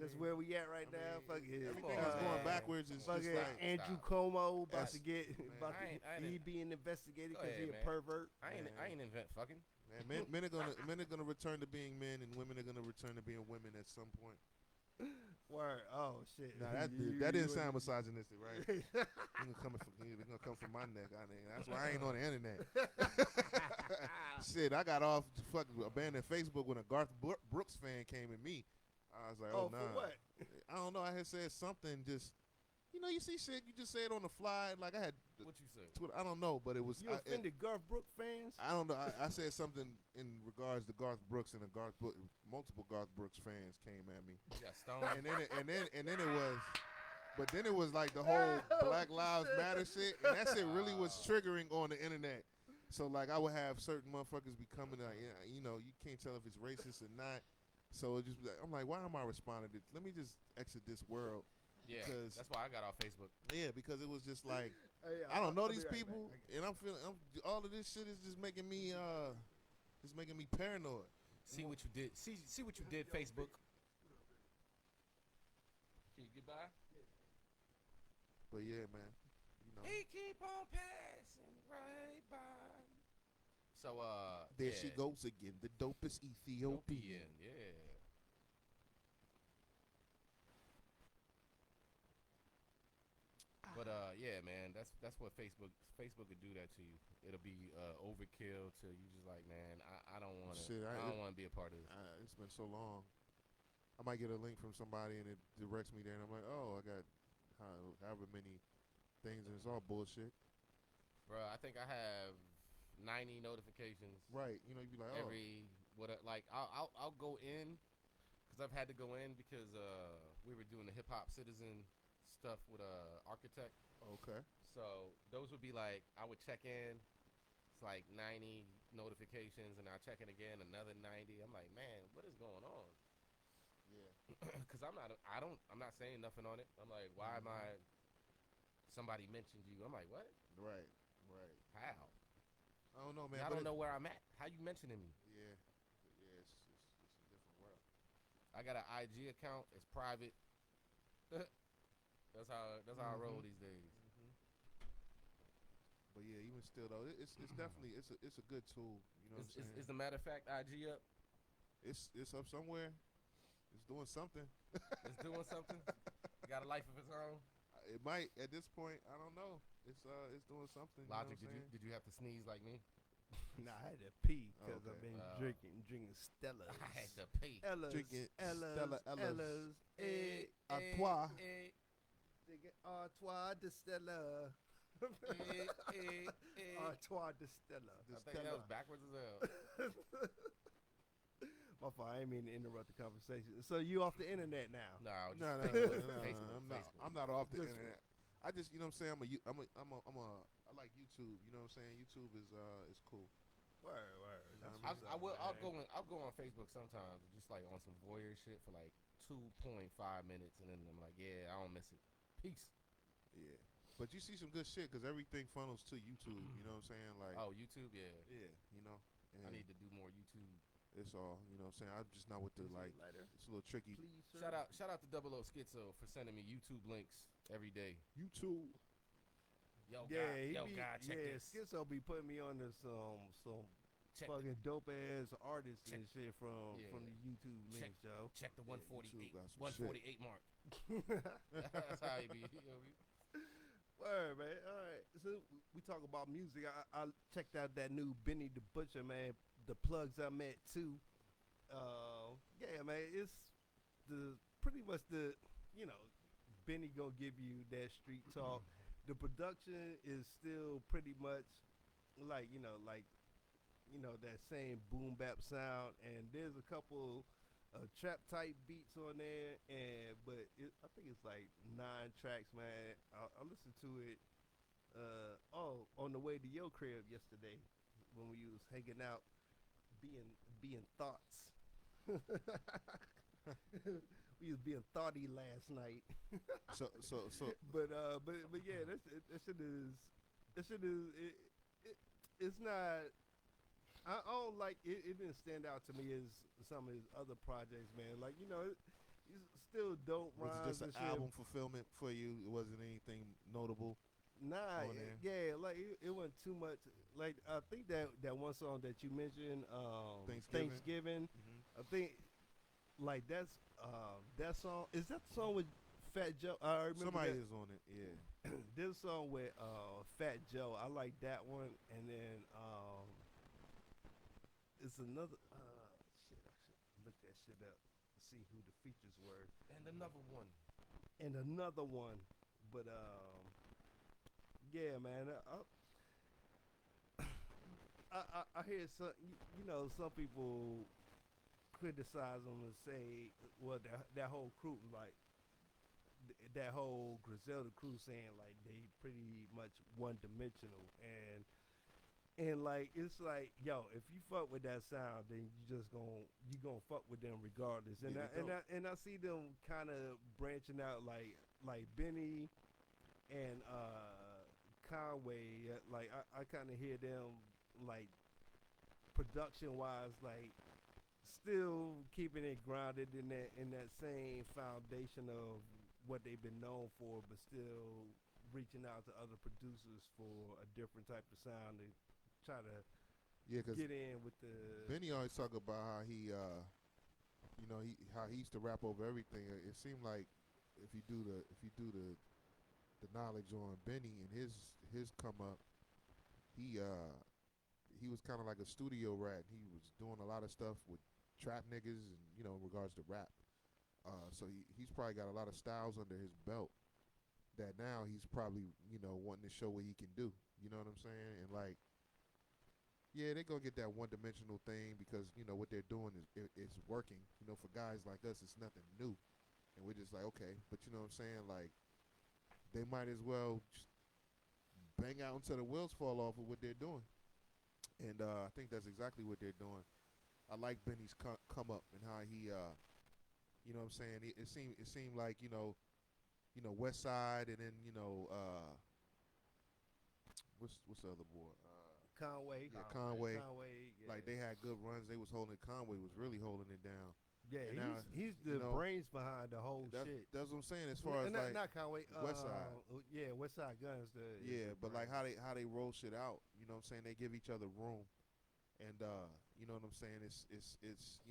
That's where we at right now. Fuck it. Everything is going backwards. It's just like Andrew Cuomo about to get he being investigated because ahead, he a pervert. I ain't invent fucking. Man, men are gonna return to being men, and women are gonna return to being women at some point. Word. Oh shit. Nah, that didn't sound misogynistic, right? They're gonna come from my neck. That's why I ain't on the internet. Shit, I got off fucking abandoned Facebook when a Garth Brooks fan came at me. I was like, oh nah. For what? I don't know. I had said something just. You see shit, you just say it on the fly. Like I had. What you say? I don't know, but it was. You offended Garth Brooks fans? I don't know. I said something in regards to Garth Brooks, and multiple Garth Brooks fans came at me. You got stoned. and then it was, but then it was like the whole Black Lives Matter shit, and that shit really was triggering on the internet. So like I would have certain motherfuckers be coming like, you can't tell if it's racist or not. So it just I'm like, why am I responding to this? Let me just exit this world. Yeah, that's why I got off Facebook. Yeah, because it was just like I don't know these people, and I'm feeling all of this shit is just making me paranoid. See what you did. See what you did, Facebook. Can you get by? But yeah, man. He keep on passing right by. So there she goes again, the dopest Ethiopian. Yeah. But yeah, man, that's what Facebook would do that to you. It'll be overkill to you. Just like, man, I don't want to. I don't want to be a part of this. It's been so long. I might get a link from somebody and it directs me there, and I'm like, oh, I got however many things, and it's all bullshit. Bro, I think I have 90 notifications. Right, you'd be like, oh. I'll go in because I've had to go in because we were doing the Hip Hop Citizen stuff with Architect. Okay. So those would be like, I would check in. It's like 90 notifications, and I'll check in again, another 90. I'm like, man, what is going on? Yeah. Because I'm not saying nothing on it. I'm like, why am I? Somebody mentioned you. I'm like, what? Right. How? I don't know, man. I don't know where I'm at. How you mentioning me? Yeah. It's a different world. I got an IG account. It's private. That's how I roll these days. Mm-hmm. But yeah, even still though, it's definitely it's a good tool. You know what I'm saying? Is the matter of fact IG up? It's up somewhere. It's doing something. It's doing something. Got a life of its own. It might at this point. I don't know. It's doing something. Logic. You know did you have to sneeze like me? Nah, I had to pee because I've been drinking Stella. I had to pee. Drinking Stella Ellas. À toi. Drinking Artois de Stella. Artois de Stella. I think that was backwards as hell. My fault. I didn't mean to interrupt the conversation. So you off the internet now? No. Facebook. I'm not off the internet. I just, you know what I'm saying. I like YouTube. You know what I'm saying. YouTube is cool. Word. I'll go on Facebook sometimes, just like on some voyeur shit for like 2.5 minutes, and then I'm like, yeah, I don't miss it. Peace. Yeah. But you see some good shit because everything funnels to YouTube. You know what I'm saying? Like, oh, YouTube, yeah. Yeah. I need to do more YouTube. It's all, you know what I'm saying? I'm just not with the, like, it's a little tricky. Please, shout out to Double O Schizo for sending me YouTube links every day. YouTube. God, check this. Schizo be putting me on to some fucking dope ass artists and shit from the YouTube links, yo. Check the 148 mark. That's how you be. You know what I mean? Word, man. All right. So we talk about music. I checked out that new Benny the Butcher, man. The plugs I met too. Yeah, man. It's pretty much the Benny gonna give you that street talk. The production is still pretty much like that same boom bap sound, and there's a couple trap type beats on there, and I think it's like 9 tracks, man. I listened to it on the way to your crib yesterday when we was hanging out, being thoughts. We was being thoughty last night. So But yeah, that shit is it's not. I don't like it. It didn't stand out to me as some of his other projects, man. Like it's still dope was it rhymes just an and shit. album fulfillment for you? It wasn't anything notable. Nah, on there? yeah, like it wasn't too much. Like I think that one song that you mentioned, Thanksgiving. Hmm. I think like that song is that the song with Fat Joe. I remember Somebody that. is on it. Yeah. This song with Fat Joe. I like that one, and then it's another. Shit, I should look that shit up. See who the features were. And another one. And another one, but yeah, man. I hear some people criticize them and say, well, that whole crew, like that whole Griselda crew, saying like they pretty much one dimensional, and like it's like, yo, if you fuck with that sound, then you gonna fuck with them regardless. And Yeah, I see them kind of branching out, like Benny and Conway. Like I kind of hear them like production wise, like still keeping it grounded in that same foundation of what they've been known for, but still reaching out to other producers for a different type of sound to try to Yeah, because get in with the. Benny always talk about how how he used to rap over everything. It seemed like if you do the knowledge on Benny and his come up, he was kind of like a studio rat. He was doing a lot of stuff with trap niggas and in regards to rap. So he's probably got a lot of styles under his belt that now he's probably wanting to show what he can do. You know what I'm saying? And like, yeah, they're gonna get that one-dimensional thing because what they're doing is working. For guys like us, it's nothing new, and we're just like, okay, but you know what I'm saying? Like, they might as well just bang out until the wheels fall off of what they're doing, and I think that's exactly what they're doing. I like Benny's come up and how he, what I'm saying? It seemed like West Side, and then what's the other boy? Conway. Yeah, Conway. Yeah. Like they had good runs. They was holding. Conway was really holding it down. Yeah, and now, he's the brains behind the whole shit. That's what I'm saying. As far as like not Conway, West Side. Yeah, West Side Guns. But like how they roll shit out. You know what I'm saying? They give each other room, and you know what I'm saying? It's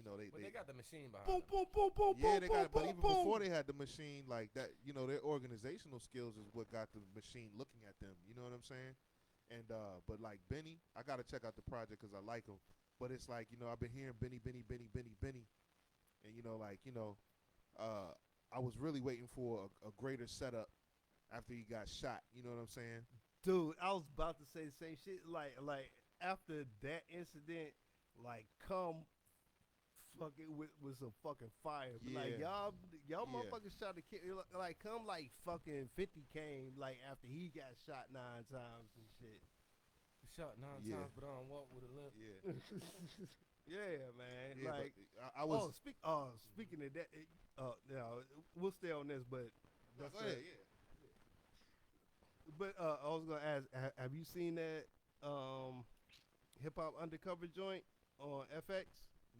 But they got the machine behind boom, them. boom, boom, boom, yeah, boom, they got. boom, But even boom. before they had the machine, like that, their organizational skills is what got the machine looking at them. You know what I'm saying? And but like Benny, I gotta check out the project because I like him. But it's like I've been hearing Benny, and I was really waiting for a greater setup after he got shot. You know what I'm saying? Dude, I was about to say the same shit. Like after that incident, like come fucking with some fucking fire. But like y'all motherfuckers shot the kid. Like come like fucking 50 came like after he got shot 9 times and shit. Shot 9 times, but I don't walk with a limp. Yeah. Yeah, man. Yeah, like I was. Speaking of that, we'll stay on this, but No, go ahead. Yeah. But I was gonna ask, have you seen that Hip Hop Undercover joint on FX?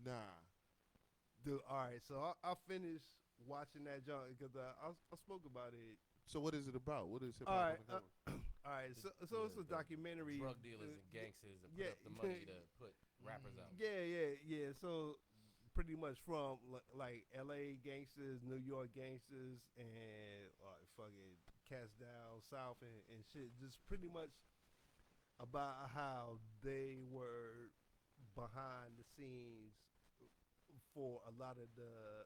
Nah. Dude, all right. So I finished watching that joint because I spoke about it. So what is it about? What is hip All hop? right. All right. So it's a documentary. Drug dealers and gangsters that put yeah, up the money to put rappers out. Yeah. So pretty much from like L.A. gangsters, New York gangsters, and fucking cats down south and shit. Just pretty much about how they were behind the scenes for a lot of the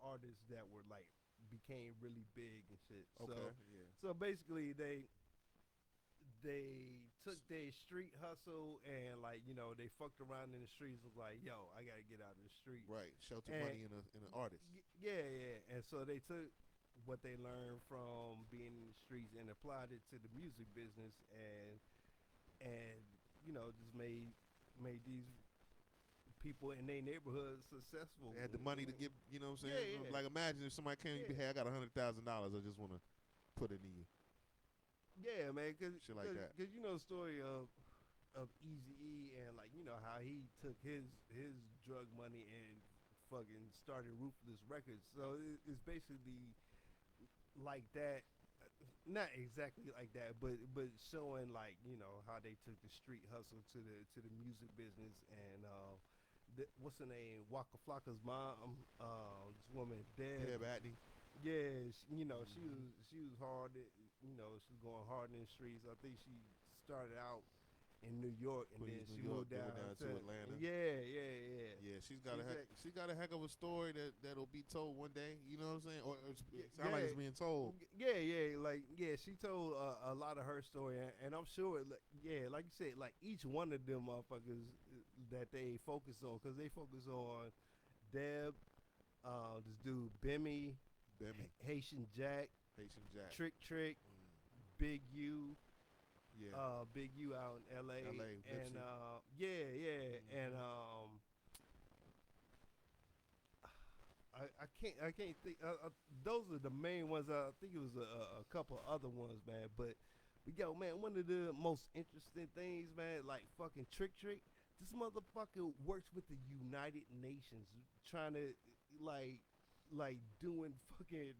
artists that were like became really big and shit. Okay. Yeah. So basically they took their street hustle and like they fucked around in the streets. Was like, yo, I gotta get out of the street. Right. Shelter And- money in an artist. Yeah. And so they took what they learned from being in the streets and applied it to the music business and just made these people in their neighborhood successful. They had the money to give. You know what I'm saying? Yeah. Like imagine if somebody came, Yeah. hey, I got $100,000. I just want to put it in you. Yeah, man, cause Shit like that. Cause the story of Eazy-E and like how he took his drug money and fucking started Ruthless Records. So it's basically like that. Not exactly like that, but showing like how they took the street hustle to the music business and what's her name, Waka Flocka's mom, this woman Deb Atney. Yeah, she was hard. She was going hard in the streets. I think she started out in New York and Queens, then she New York, moved down to Atlanta. Yeah. Yeah, she's got a heck of a story that'll be told one day. You know what I'm saying? Or it sounds like it's being told. Yeah. She told a lot of her story, and I'm sure, like you said, like each one of them motherfuckers that they focus on, because they focus on Deb, this dude Bimmy, Haitian Jack, Trick, Big U. Yeah. Big U out in LA. LA, and Nipsey. and I can't think. Those are the main ones. I think it was a couple other ones, man. But yo, man, one of the most interesting things, man, like fucking Trick. This motherfucker works with the United Nations, trying to like doing fucking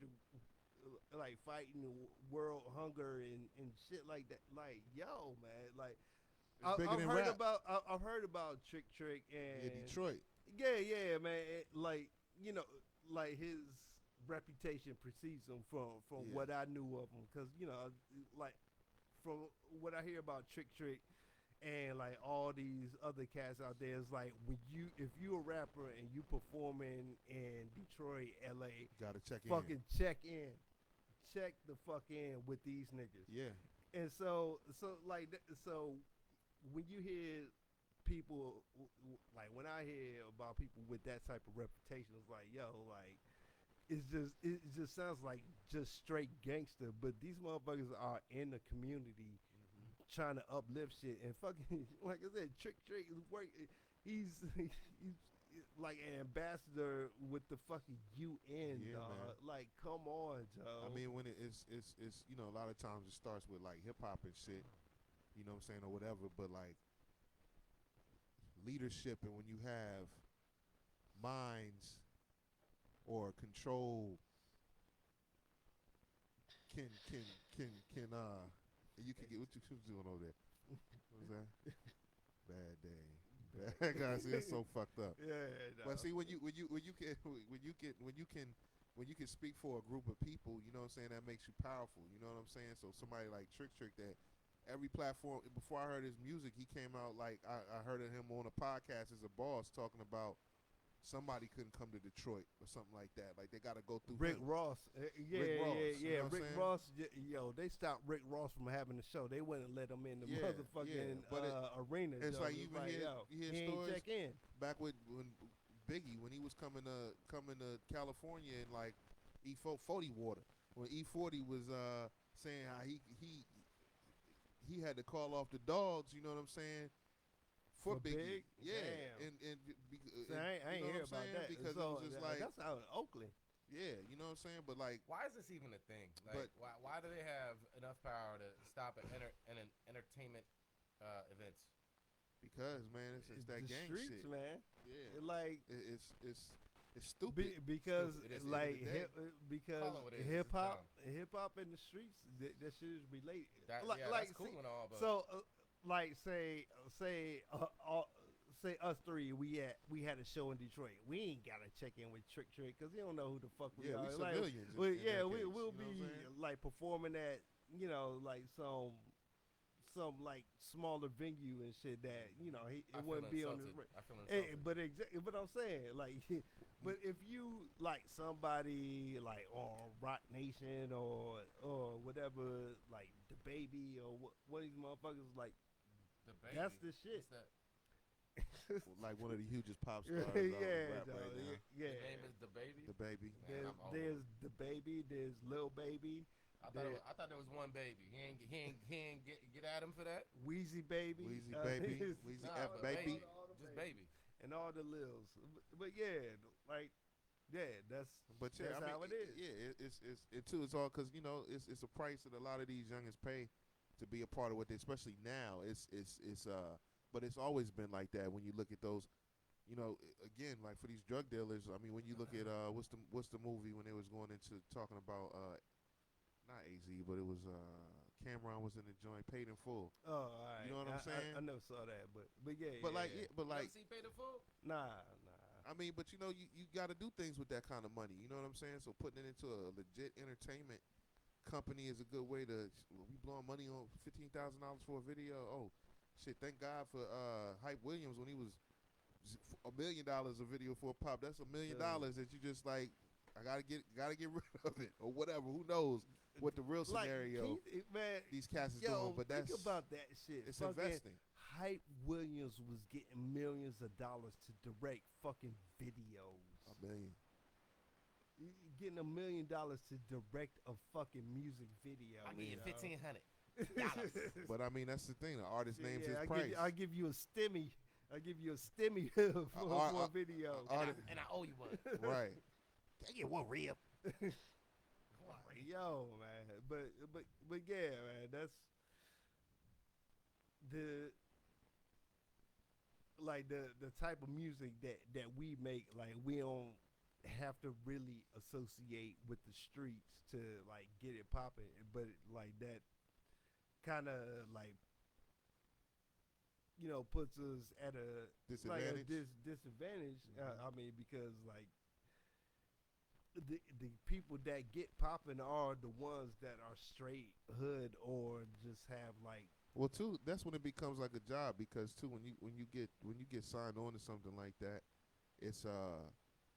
like fighting world hunger and shit like that. Like, yo, man, like Bigger than rap. I've heard about Trick and Yeah, Detroit. Yeah, man. Like like his reputation precedes him from Yeah. what I knew of him, because like from what I hear about Trick and like all these other cats out there, it's like if you a rapper and you performing in Detroit, LA, Gotta check in. fucking check the fuck in with these niggas. Yeah. And so when you hear people like when I hear about people with that type of reputation, it's like, yo, like it just sounds like just straight gangster, but these motherfuckers are in the community trying to uplift shit and fucking like I said, Trick is work. He's like an ambassador with the fucking UN, Yeah, dog. man. Like, come on, Joe. I mean, when it's a lot of times it starts with like hip hop and shit, you know what I'm saying, or whatever. But like leadership, and when you have minds or control, can you can get what you doing over there? What was that? Bad day. Bad guys, it's so fucked up. Yeah, But see, when you can speak for a group of people, you know what I'm saying, that makes you powerful. You know what I'm saying? So somebody like Trick that every platform, before I heard his music, he came out like I heard of him on a podcast as a boss talking about somebody couldn't come to Detroit or something like that. Like they got to go through Rick him. Ross. Rick Ross, you know what I'm Rick saying? Ross, they stopped Rick Ross from having the show. They wouldn't let him in the motherfucking but arena. it's Joe. like you It's hear he ain't stories check in. back when Biggie, when he was coming to California and like E40 water, when E40 was saying how he had to call off the dogs, you know what I'm saying, for Biggie. Big? Yeah. Damn. And See, I ain't you know hear what I'm about saying? that. Because So, it was just like, that's out in Oakland. yeah, you know what I'm saying? But like, Why is this even a thing? Like, why do they have enough power to stop an entertainment events? because man, it's that the gang streets, shit. man. Yeah. Like It's stupid. because It is like the end of the day. because Call it what it is, hip hop it's in the streets, that shit is related. That's cool and all, but So, like, say us three, we had a show in Detroit. We ain't gotta check in with Trick because he don't know who the fuck we Yeah, are. we Like, civilians. in that case, we'll you know be what I'm saying? like performing at like some like smaller venue and shit that it I feel wouldn't be on insulted. this. I feel insulted. But exactly, but I'm saying like But if you like somebody like on Rock Nation or whatever, like the baby or what these motherfuckers like, The baby. that's the shit. What's that? Like one of the hugest pop stars Yeah, rap dog, right now. yeah. His name is the baby. The baby. Man, I'm old. There's the baby, there's Lil Baby, I thought there was one baby. He ain't get at him for that. Wheezy Baby, Weezy baby, it's- Weezy Nah, F but baby. Just baby. and all the Lils. But yeah, like that's But yeah, that's I mean, how it is. Yeah, it too. It's all because it's a price that a lot of these youngins pay to be a part of what they, especially now. But it's always been like that. When you look at those, again, like for these drug dealers. I mean, when you look at what's the movie when they was going into talking about not AZ, but it was Cameron was in the joint, Paid in Full. Oh, all right. You know what I'm saying? I never saw that, but yeah. But yeah, like, yeah. yeah, but You like, ever see Pay the Fool? Nah. I mean, but you got to do things with that kind of money. You know what I'm saying? So putting it into a legit entertainment company is a good way to. We blowing money on $15,000 for a video. Oh, shit! Thank God for Hype Williams when he was $1 million a video for a pop. That's $1 million that you just like. I gotta get rid of it or whatever. Who knows what the real scenario man, these cats is yo, doing? But that's think about that shit. it's Fucking investing. Hype Williams was getting millions of dollars to direct fucking videos. $1 million. Getting $1 million to direct a fucking music video. I give you $1,500. But I mean, that's the thing. The artist names his I price. I give you a stimmy. I give you a stimmy for a video. And I owe you one. Right. Can I get one rib? Yo, man, but yeah, man, that's the type of music that we make. Like, we don't have to really associate with the streets to like get it popping, but like that kind of like puts us at a Disadvantage. disadvantage. I mean, because like the people that get popping are the ones that are straight hood or just have like. Well, too, that's when it becomes like a job because too, when you get signed on to something like that, it's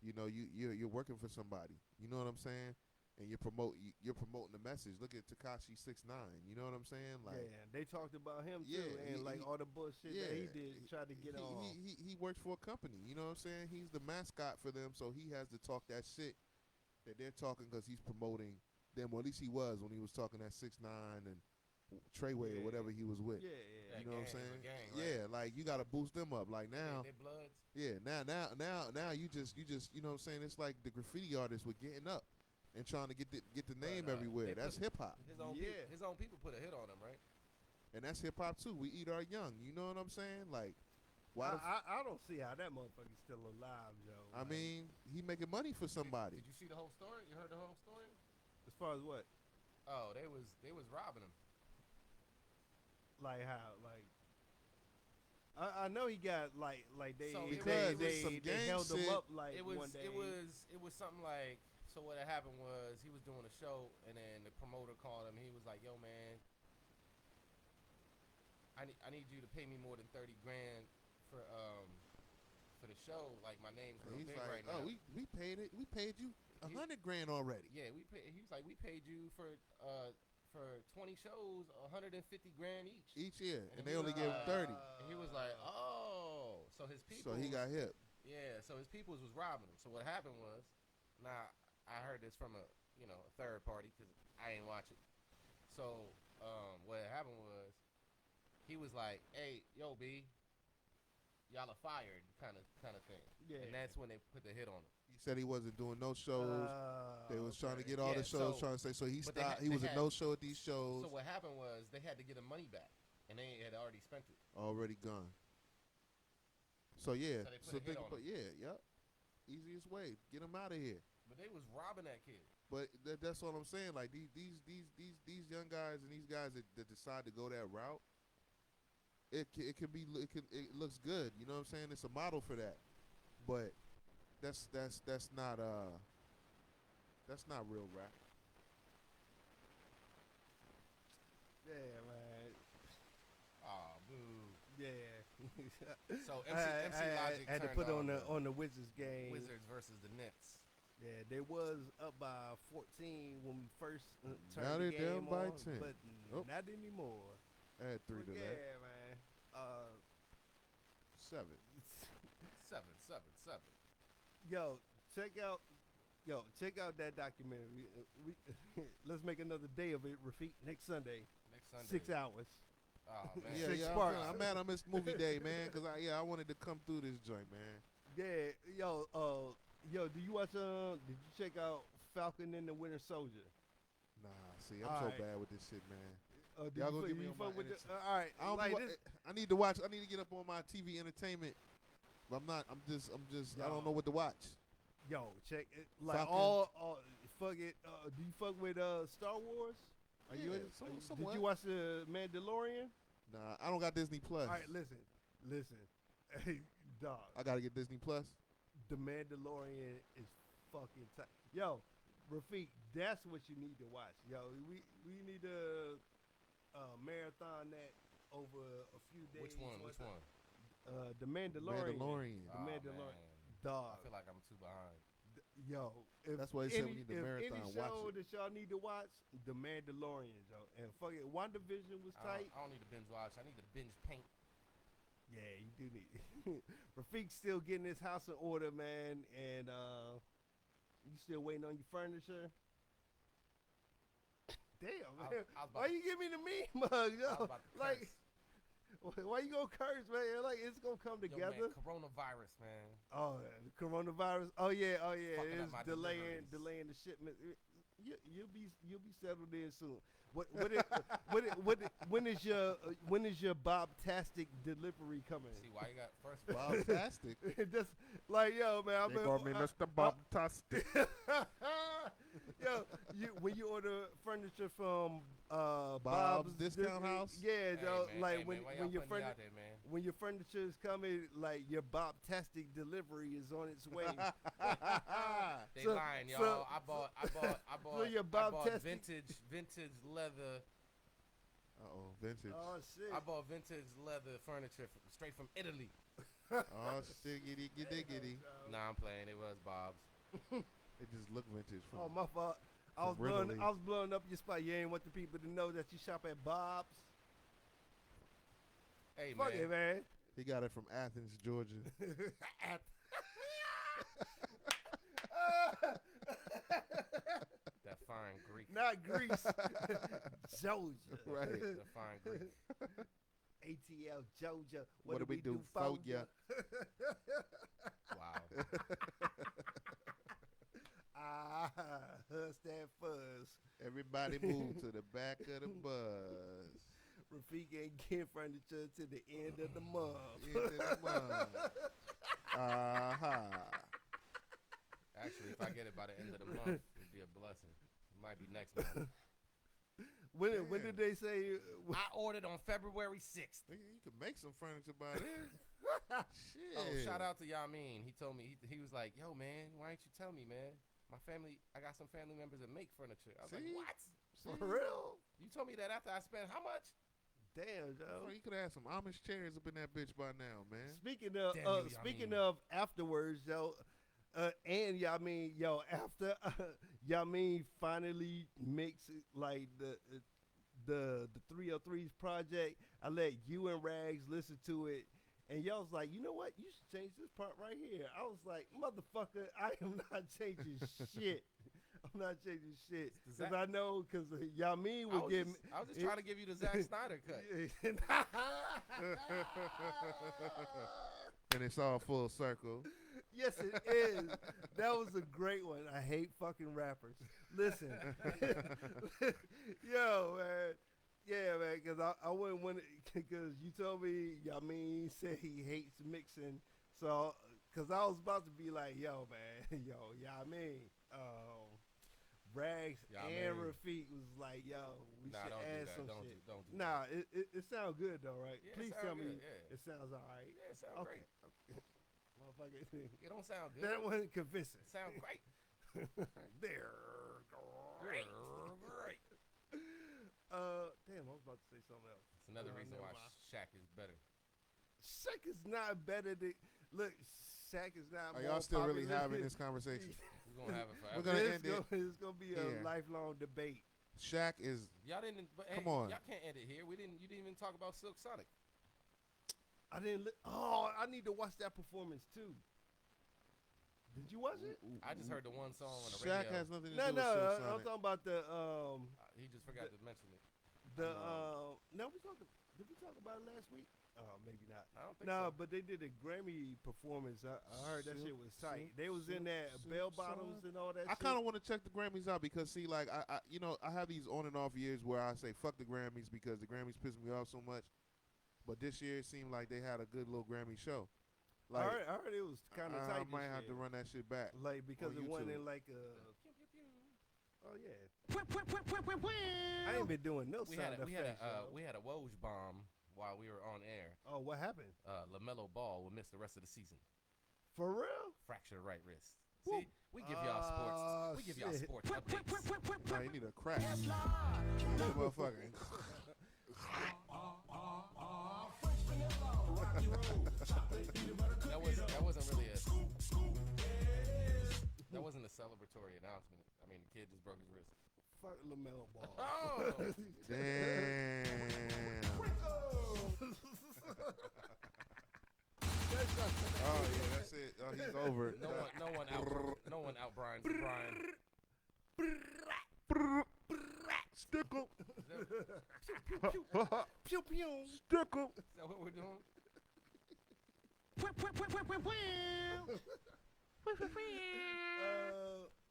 you're working for somebody. You know what I'm saying? And you're promoting the message. Look at Tekashi 6ix9ine. You know what I'm saying? Like, yeah, they talked about him too, Yeah, and he- all the bullshit that he did, tried to get on. He works for a company. You know what I'm saying? He's the mascot for them, so he has to talk that shit that they're talking because he's promoting them. Well, at least he was when he was talking that 6ix9ine and Treyway or whatever he was with. Yeah, You know what I'm saying? Gang, right? Yeah, like you got to boost them up. Like now, They bloods. yeah, now you just you know what I'm saying? It's like the graffiti artists were getting up and trying to get the name But, everywhere. they That's put- hip hop, His own people put a hit on him, right? and that's hip hop too. We eat our young. You know what I'm saying? Like, why? I don't see how that motherfucker's still alive, Joe. I mean, he making money for somebody. Did you see the whole story? You heard the whole story? as far as what, Oh, they was robbing him. like how, like. I know he got like they So Because they, it's some they gang held him shit. up like It was one day. it was something like, so what had happened was he was doing a show and then the promoter called him. He was like, "Yo, man, I need you to pay me more than 30 grand for the show. Like, my name's And real he's big like, right now." oh, we paid it. We paid you $100 grand already. Yeah, he was like, "We paid you for 20 shows, 150 grand each." Each year, and And they he only was gave him 30. And he was like, "Oh, so his people." So he got hip. Yeah, so his peoples was robbing him. So what happened was, now I heard this from a third party because I ain't watch it. So what happened was, he was like, "Hey, yo, B, y'all are fired," kind of thing. Yeah. And that's when they put the hit on him. He said he wasn't doing no shows. They was trying to get all Yeah, the shows, so- trying to say. So he but they stopped. had- He they was a had- no show at these shows. So what happened was they had to get the money back, and they had already spent it. Already gone. So yeah. So they put So a hit think on about yep. Easiest way, get him out of here. But they was robbing that kid. But that's what I'm saying. Like these young guys and these guys that decide to go that route, it looks good. You know what I'm saying? It's a model for that. But that's not real rap. Yeah, man. Oh, boo. Yeah. So MC Logic had to turned put on the the Wizards game. Wizards versus the Nets. Yeah, they was up by 14 when we first Now turned the they're down game by on, 10. but Oh. not anymore. Add 3 But to yeah, that. man. 7. 7. Yo, check out that documentary. Let's make another day of it, Rafiq. Next Sunday, Next Sunday. 6 hours. Oh man. Yeah, Six yeah. parts. I'm mad I missed movie day, man, because I wanted to come through this joint, man. Yeah, yo, do you watch? Did you check out Falcon and the Winter Soldier? Nah, see, I'm All so right. bad with this shit, man. Did Y'all you gonna fu- get me you on my fuck with entertainment. all right, I don't like be this. I need to watch. I need to get up on my TV entertainment. But I'm not. I'm just. I don't know what to watch. Yo, check it. Like Falcon. all fuck it. Do you fuck with Star Wars? Are you? Did Somewhat? you watch the Mandalorian? Nah, I don't got Disney Plus. All right, listen. Hey, dog. I gotta get Disney Plus. The Mandalorian is fucking tight. Yo, Rafiq, that's what you need to watch. Yo, we need to marathon that over a few days. Which one? The Mandalorian. Mandalorian. The Mandalorian. Man. Dog. I feel like I'm too behind. Yo, if That's why he said we need to if marathon any watch show it. that y'all need to watch, The Mandalorian, yo. And fuck it, WandaVision was tight. I don't need to binge watch. I need to binge paint. Yeah, you do need. Rafiq's still getting his house in order, man, and you still waiting on your furniture. Damn, man. I was about Why you give me the meme mug, I was yo? about to Like, curse. why you gonna curse, man? Like, it's gonna come Yo, together. man, coronavirus, man. Oh, the coronavirus. Oh yeah. Fucking up It's my delaying deliveries. the shipment. You'll be settled in soon. When is your Bob-tastic delivery coming? See why you got first of all, Fantastic. Just like, yo, man. They call me Mr. Bob-tastic. Yo, when you order furniture from Bob's Discount House? yeah, Hey, yo, man, like hey, when man, why y'all your putting me furniture out there, man? when your furniture is coming, like your Bob-tastic delivery is on its way. They So- lying, y'all. so- I bought your I Bob bought Testy- vintage leather. Uh-oh, vintage. Oh shit! I bought vintage leather furniture straight from Italy. Oh, shiggity, giddy. Nah, I'm playing. It was Bob's. It just look vintage. Oh, my fault. I was from Ridley. blowing up your spot. You ain't want the people to know that you shop at Bob's. Hey, Fuck man. it, man. He got it from Athens, Georgia. That fine Greek. Not Greece, Georgia. Right. The fine Greek. ATL, Georgia. What do we do for ya? Wow. Hush that fuzz. Everybody move to the back of the bus. Rafiq ain't getting furniture to the end of the month. Into the month. Actually, if I get it by the end of the month, it'd be a blessing. It might be next month. When did they say? I ordered on February 6th. Nigga, you can make some furniture by then. Shit. Oh, shout out to Yamin. He told me, he was like, yo, man, why didn't you tell me, man? My family, I got some family members that make furniture. I was like, See? what? For real? You told me that after I spent how much? Damn, Joe. Bro, you could have some Amish chairs up in that bitch by now, man. Speaking of Damn you, speaking Yamin. of afterwards, yo, and Yamin, yo, after Yamin finally makes it like the 303's project, I let you and Rags listen to it, and y'all was like, you know what? You should change this part right here. I was like, motherfucker, I am not changing shit. I'm not changing shit Does because that- I know because Yamin I would was give just, me. I was just trying to give you the Zack Snyder cut. And it's all full circle. Yes, it is. That was a great one. I hate fucking rappers. Listen, yo, man. Yeah, man, because I wouldn't want it, because you told me, Yamin said he hates mixing. So, because I was about to be like, yo, man, yo, Yamin, Rags Yamin. and Rafiq was like, yo, we Nah, should don't do add that. some Don't shit. do that. Nah, it sounds good, though, right? Yeah, it Please sound tell me good, yeah. it sounds all right. Yeah, it sounds Okay. great. Motherfucker. It don't sound good. That wasn't convincing. It sound great. There. Great. Damn, I was about to say something else. It's another reason never why mind. Shaq is better. Shaq is not better than. Look, Shaq is not. Are more y'all still really popular having than- this conversation? We're gonna have it forever. We're gonna end it. It's gonna be a here. lifelong debate. Shaq is. Y'all didn't. But, Come hey, on. Y'all can't end it here. We didn't. You didn't even talk about Silk Sonic. I didn't. I need to watch that performance too. Did you watch it? I just heard the one song on the Shaq radio. has nothing to No, do with Silk I'm Sonic. talking about the He just forgot to mention it. no, we talked. Did we talk about it last week? Maybe not. I don't think No, so. but they did a Grammy performance. I heard that shit was tight. They was in Silk- there, Silk bell bottoms Sonic. and all that. I shit. kind of want to check the Grammys out because see, like I have these on and off years where I say fuck the Grammys because the Grammys piss me off so much. But this year it seemed like they had a good little Grammy show. Like I heard it was kind of I tight. might this have to year. run that shit back. Like because on it wasn't YouTube. in like a. Oh yeah. I ain't been doing no We sound had effects. yo. we had a Woj bomb while we were on air. Oh, what happened? LaMelo Ball will miss the rest of the season. For real? Fractured right wrist. Woo. See, we give y'all sports. Oh, We give y'all shit. sports updates. Nah, you need a crack. You need a motherfucker. That wasn't really a. That wasn't a celebratory announcement. I mean, the kid just broke his wrist. Fuck LaMelo Ball. Oh, Damn. Oh yeah, that's it. Oh, he's over it. no one out Brian. Stick 'em. Is that Pew pew. Stick 'em. what we're doing?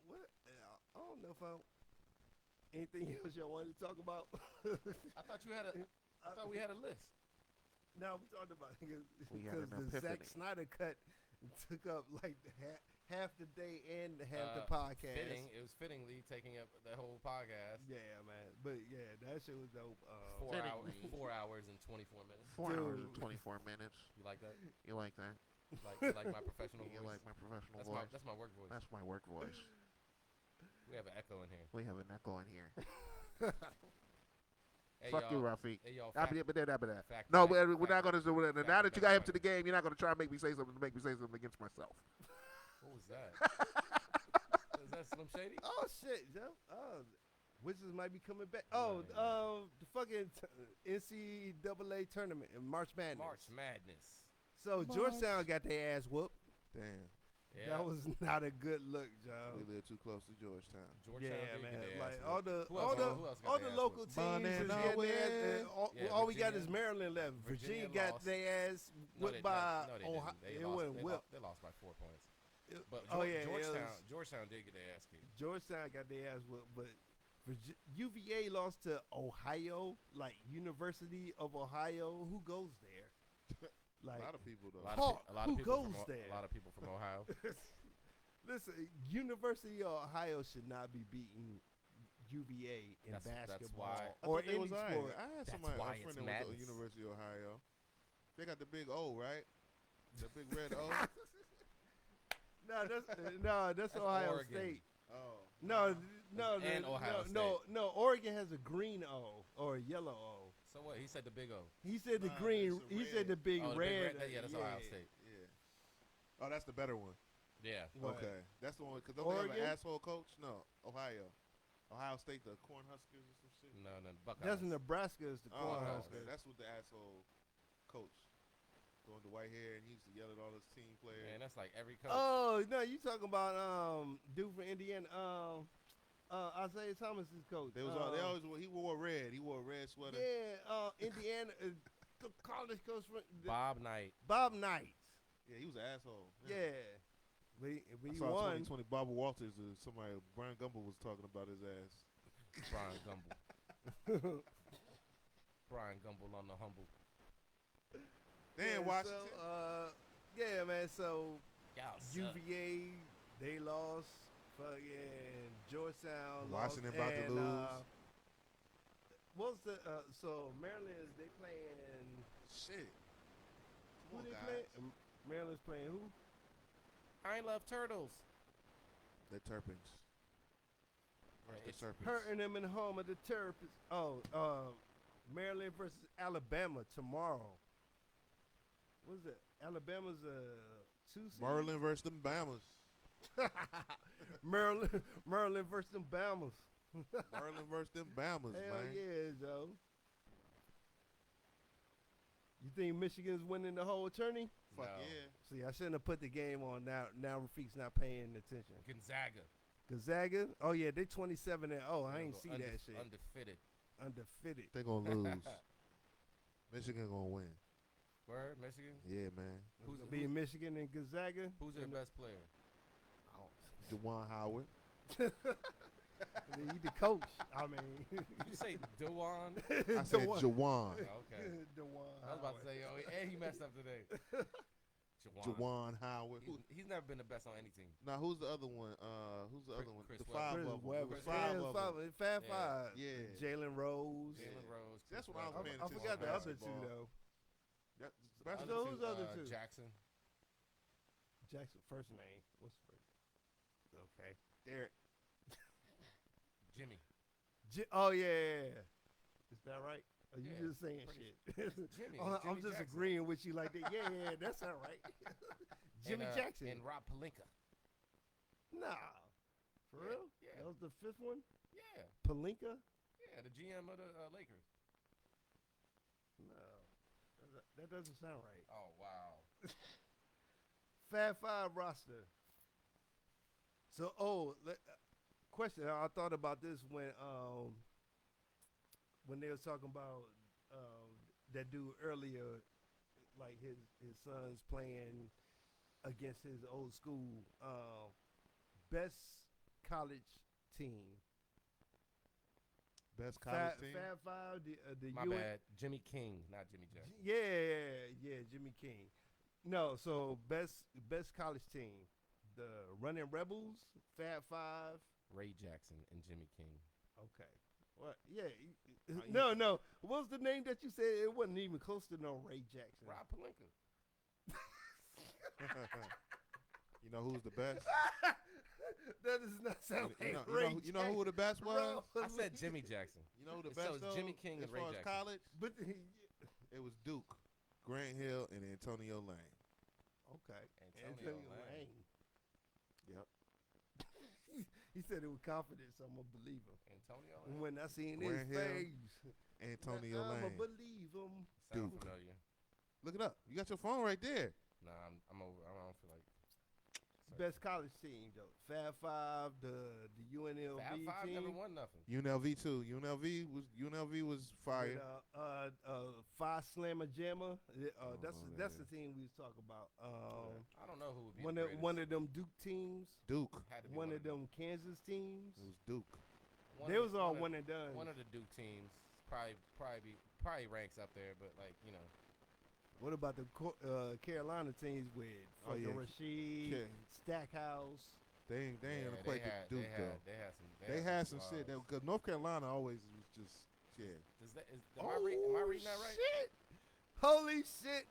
What? I don't know if I. Anything else y'all wanted to talk about? I thought you had a. I thought we had a list. No, we talked about it We had because an the Zack epiphany. Snyder cut took up like half the day and half the Uh, podcast. Fitting. It was fittingly taking up the whole podcast. Yeah, man. But yeah, that shit was dope. 4 hours and 24 minutes. 4 hours and Dude. 24 minutes. You like that? You like that? You like my professional You voice? like my professional That's voice? that's my work voice. That's my work voice. We have an echo in here. We have an echo in here. Hey, Fuck you, y'all. Rafi. Hey, y'all. No, fact we're check, not going to do it. fact Now that you got him check. to the game, you're not going to try and make me say something to make me say something against myself. What was that? Is that Slim Shady? Oh shit, Joe. Oh, Wizards might be coming back. The fucking NCAA tournament in March Madness. March Madness. So Georgetown got their ass whooped. Damn. Yeah. That was not a good look, Joe. We live too close to Georgetown. Georgetown Yeah, did man. get their Like ass all whooped. the Who all else the got- who else got all their the ass local whooped? teams is Banana getting their ass, West. all we got Virginia- is Maryland left. Virginia got lost. their ass No, they- whipped by no, they Ohio. didn't. They It lost, wasn't they, whipped. lost, they lost by 4 points. But Oh, yeah, it Georgetown, was- Georgetown did get their ass kicked. Georgetown got their ass whipped, but UVA lost to Ohio, like University of Ohio. Who goes there? Like, A lot of people, though. A lot Hawk, of who people goes from, there? A lot of people from Ohio. listen, University of Ohio should not be beating UVA in That's basketball why- I or thought they any was all right. sport. I had That's somebody, why a friend it's that went to madness. University of Ohio. They got the big O, right? The big red O. That's Ohio Oregon. State. Oh. No, And Ohio no. Oregon has a green O or a yellow O. So what? He said the big O. He said the Nah, green. it's a He red. said the big Oh, the red. big red. Yeah, that's Ohio State. Yeah. Oh, that's the better one. Yeah. What? Okay. That's the one. Because don't they have Oregon? an asshole coach? No. Ohio. Ohio State, the Cornhuskers or some shit. No, Buckeyes. That's Nebraska. Is the Oh, Cornhuskers. okay. That's what the asshole coach. Going to white hair, and he used to yell at all his team players. Man, that's like every coach. Oh no, you talking about dude from Indiana? Isaiah Thomas's coach. They was all, they always he wore red. He wore a red sweater. Yeah, Indiana college coach from Bob Knight. Bob Knight. Yeah, he was an asshole. Yeah, we I saw won. 2020 Barbara Walters. Somebody Brian Gumble was talking about his ass. Brian Gumble. Brian Gumble on the humble. Damn, Yeah, Washington. So, yeah, man. So Y'all suck. UVA they lost. Fucking Georgetown Washington lost. about to and, lose. What's the so Maryland they playing? Shit. Who Come on, they guys. playing? Maryland's playing who? I love turtles. The Turpins. Where's the It's Turpins? Hurting them in the home of the Terrapins. Oh, Maryland versus Alabama tomorrow. What's it? Alabama's 2 seed. Maryland versus them Bamas. Maryland versus them Bamas. Maryland versus them Bamas, Hell man. yeah, Joe. You think Michigan's winning the whole tourney? Fuck No. yeah. See, I shouldn't have put the game on. Now Rafiq's not paying attention. Gonzaga. Gonzaga? Oh yeah, they 27-0. I They'll ain't go see that shit. Undefeated. Undefeated. They gonna lose. Michigan gonna win. Word, Michigan. Yeah, man. Who's gonna be in Michigan and Gonzaga? Who's their best player? DeJuan Howard. I mean, he the coach. I mean, Did you say Dewan? I said Jawan. Okay. DeJuan I was about to Howard. say, oh, and he messed up today. Jawan. Jawan Howard. He's never been the best on any team. Now who's the other one? Who's the other one? Chris The Webber. five Chris of them. Webber. It was Yeah, five it's of them. Fab Yeah. Five. Yeah. Jalen Rose. Jalen Rose. That's Chris what I was Webber. paying I attention forgot to the other basketball. two though. That's So who's the other two? Jackson. Jackson first name. What's first? Okay. Derek. Jimmy. Oh yeah. Is that right? Are you Yeah, just saying pretty- shit? Jimmy. I'm Jimmy just Jackson. agreeing with you like that. Yeah, that's all right. Jimmy and, Jackson. And Rob Pelinka. Nah. For Yeah, real? yeah. That was the fifth one? Yeah. Palinka? Yeah, the GM of the Lakers. No. That doesn't sound right. Oh, wow. Fab Five roster. So, question. I thought about this when they was talking about that dude earlier, like his son's playing against his old school best college team. Best college team. Fab Five, the My bad. Jimmy King, not Jimmy Jackson. Yeah, Jimmy King. No, so best college team, the Running Rebels, Fab Five. Ray Jackson and Jimmy King. Okay. What? Yeah. you- No. What was the name that you said? It wasn't even close to no Ray Jackson. Rob Pelinka. You know who's the best? That does not sound You like know, Ray you know who the best was? Jackson. I said Jimmy Jackson. You know who the So best it's though? Jimmy King as and Ray far as Jackson. college, But it was Duke, Grant Hill, and Antonio Lane. okay. Antonio Lane. Yep. He said it with confidence. I'm gonna believe him. Antonio And Lane. when I seen his Grant Hill, face, Antonio I'ma Lane. believe him. Sound Duke. familiar. Look it up. You got your phone right there. Nah, I'm over. I don't feel like. Best college team though. Fab Five, the UNLV Fab Five team. never won nothing. UNLV too. UNLV was fire. With, Five Slammer Jammer. That's yeah. the team we was talking about. I don't know who would be One the of greatest. one of them Duke teams. Duke. Had to be One of them Kansas teams. It was Duke. One They of was the- all one one and done. One of the Duke teams probably ranks up there, but like What about the Carolina teams with Oh, fucking yeah. Rasheed, Yeah. Stackhouse? They ain't yeah, gonna play Duke though. They They had some shit. flaws. Because North Carolina always was just yeah. Am I reading that right? Shit. Holy shit.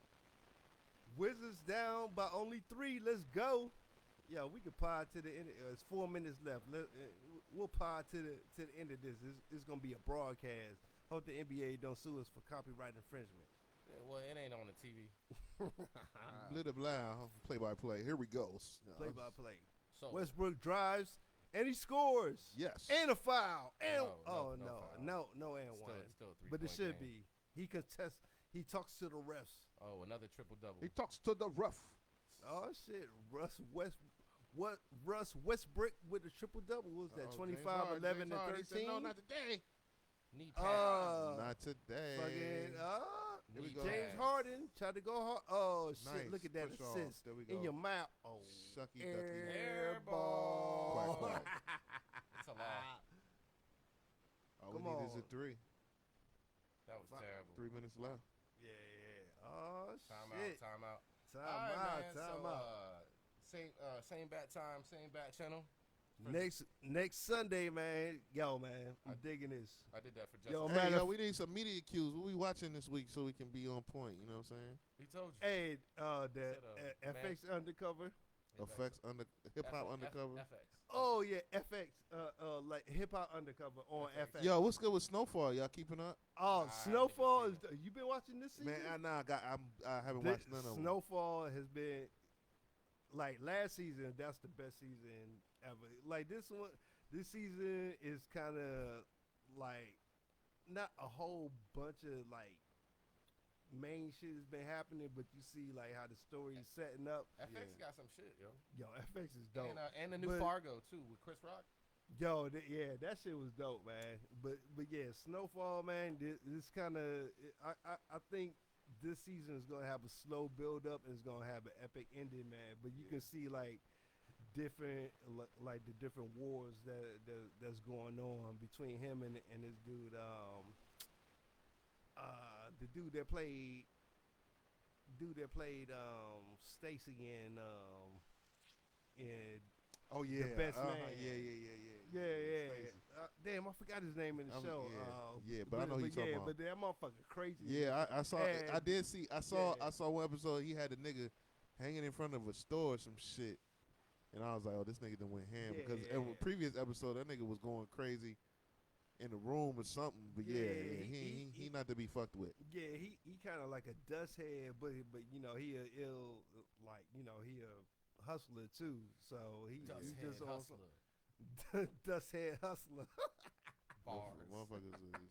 Wizards down by only 3. Let's go. Yo, we can pod to the end. It's 4 minutes left. We'll pod to the end of this. It's gonna be a broadcast. Hope the NBA don't sue us for copyright infringement. Yeah, well, it ain't on the TV. Blah blah. Play by play. Here we go. Play by play. So Westbrook drives and he scores. Yes. And a foul. And No no foul. and one. still a 3-point But it should game. be. He contests. He talks to the refs. Oh, another triple double. He talks to the ref. Oh shit, Russ Westbrook with a triple double. What was that? 25, 11, and 13. No, not today. Knee pad. Not today. Fucking Here we go. James Harden tried to go hard. Oh shit! Nice. Look at that Push off. assist There we go. in your mouth. Oh, Sucky ducky. air Air ball. Quack, quack. That's a law. All Come we need is on. a 3. That was terrible. 3 minutes left. Yeah. Oh Time shit. out. Time All right, out. man. Time so, out. same bat time, same bat channel. Next Sunday, man. Yo, man, I'm digging this. I did that for Justin. Yo, Hey, man, yo, we need some media cues. What we watching this week so we can be on point? You know what I'm saying? He told you. Hey, the Said, man. FX Undercover. Effects under hip hop undercover. FX. Oh yeah, FX. Like hip hop undercover on FX. Yo, what's good with Snowfall? Y'all keeping up? Oh, I Snowfall. haven't seen You been watching this season? Man, I haven't watched none of them. Snowfall has been like last season. That's the best season ever. Like this season is kind of like not a whole bunch of like main shit has been happening, but you see like how the story's setting up. FX got some shit, yo. Yo, FX is dope. And the new But- Fargo too with Chris Rock. Yo, yeah, that shit was dope, man. But yeah, Snowfall, man. This kind of I think this season is gonna have a slow build up and it's gonna have an epic ending, man. But you can see like different like the different wars that's going on between him and this dude. The dude that played Stacy in Oh yeah, Best Man. Yeah. damn, I forgot his name in the show. But I know who you talking about. But that motherfucker crazy. Yeah, I saw. And- I did see. I saw Yeah. one episode. He had a nigga hanging in front of a store or some shit, and I was like, "Oh, this nigga done went ham." Yeah, Because yeah, in the yeah. previous episode, that nigga was going crazy in the room or something. But Yeah, he not to be fucked with. Yeah, he kind of like a dust head, but you know he a ill like you know he a hustler too. So he just on some dust head hustler. Bars. Motherfuckers is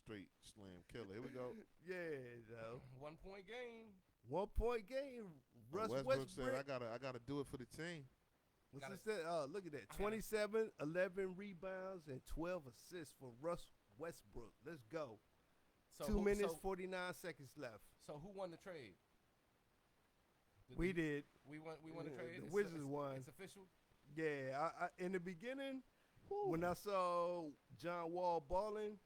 straight slam killer. Here we go. Yeah, though. 1 point game. 1 point game. Russ Westbrook said, Westbrook. "I gotta do it for the team." What's Gotta- this that? Look at that. 27, 11 rebounds, and 12 assists for Russ Westbrook. Let's go. So 2 minutes, So, 49 seconds left. so who won the trade? We did. We won the Yeah, trade. the It's- Wizards it's- won. It's official. Yeah, I in the beginning, when I saw John Wall balling,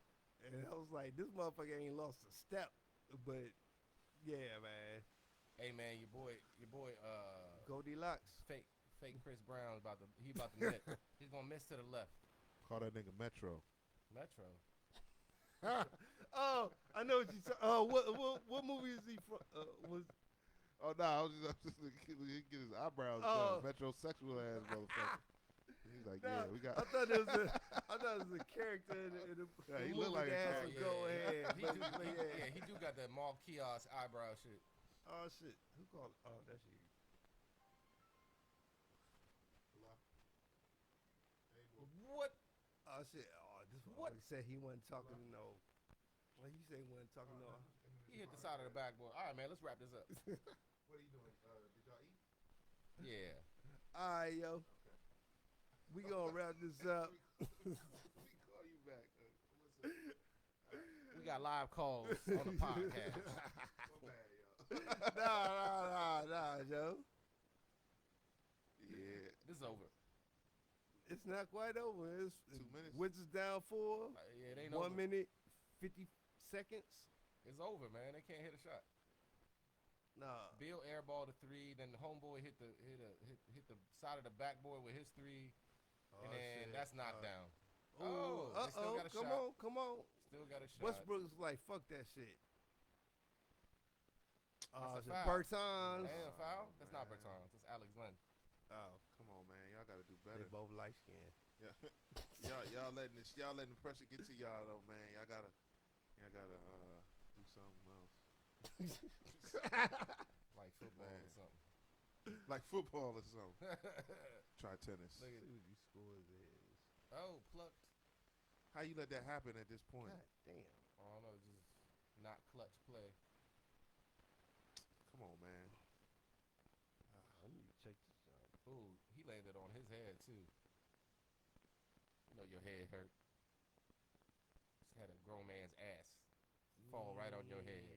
and I was like, this motherfucker ain't lost a step. But yeah, man. Hey man, your boy, Goldilocks. fake Chris Brown about to miss. He's gonna miss to the left. Call that nigga Metro. Metro. Oh, I know what you said. Oh, what movie is he from? Was Oh no, I was just get his eyebrows Oh. done. Metrosexual ass motherfucker. He's like, Nah, yeah, we got. I thought it was a character in the Yeah, he movie look like a that has character. to go ahead. He but- do, but yeah. he do got that Mark Kiosk eyebrow shit. Oh shit! Who called? Oh, that's you. What? Oh shit! Oh, this What? one said he wasn't talking to no. Well, he said he wasn't talking to no. He hit the side of the backboard. All right, man, let's wrap this up. What are you doing? Did y'all eat? Yeah. All right, yo. We gonna wrap this up. We call you back. We got live calls on the podcast. Nah, yo. Yeah. This is over. It's not quite over. It's 2 minutes. Wizards down 4. Yeah, it ain't 1 over. minute, 50 seconds. It's over, man. They can't hit a shot. Nah. Bill airballed a 3, then the homeboy hit the side of the backboard with his 3, and then that's knocked down. Oh, they still got a come shot. Come on. Still got a shot. Westbrook's like, fuck that shit. That's a It's foul. Bertans. That ain't a foul? That's not Bertans. That's Alex Len. Oh, Come on, man. Y'all gotta do they better. both light skinned. Yeah. y'all letting the pressure get to y'all though, man. Y'all gotta do something else. Like football Man. or something. Like football or something. Try tennis. Look See at, what these scores is. oh, plucked. How you let that happen at this point? God damn. I don't know, just not clutch play. Come on, man. I need to check this out. Ooh, he landed on his head too. You know your head hurt. Just had a grown man's ass fall right on your head.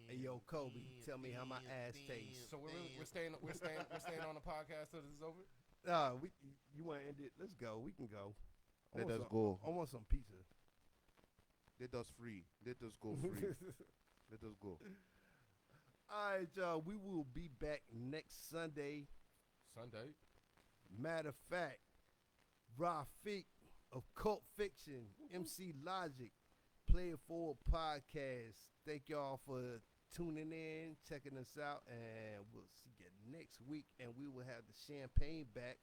Hey, yo, Kobe, tell me how my ass tastes. So we're staying on the podcast till this is over. You want to end it? Let's go. We can go. Let us go. I want some pizza. Let us free. Let us go free. Let us go. All right, y'all. We will be back next Sunday. Sunday. Matter of fact, Rafiq of Cult Fiction, MC Logic, Play It Forward Podcast. Thank y'all for tuning in, checking us out, and we'll see you next week. And we will have the champagne back,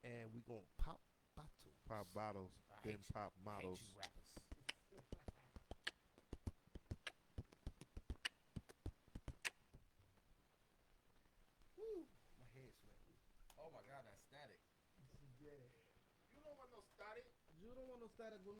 and we're gonna pop bottles. Pop bottles, I then hate you. pop Hate models. you rappers. Woo, my head sweating. Oh my God, that's static. Yeah. You don't want no static. You don't want no static with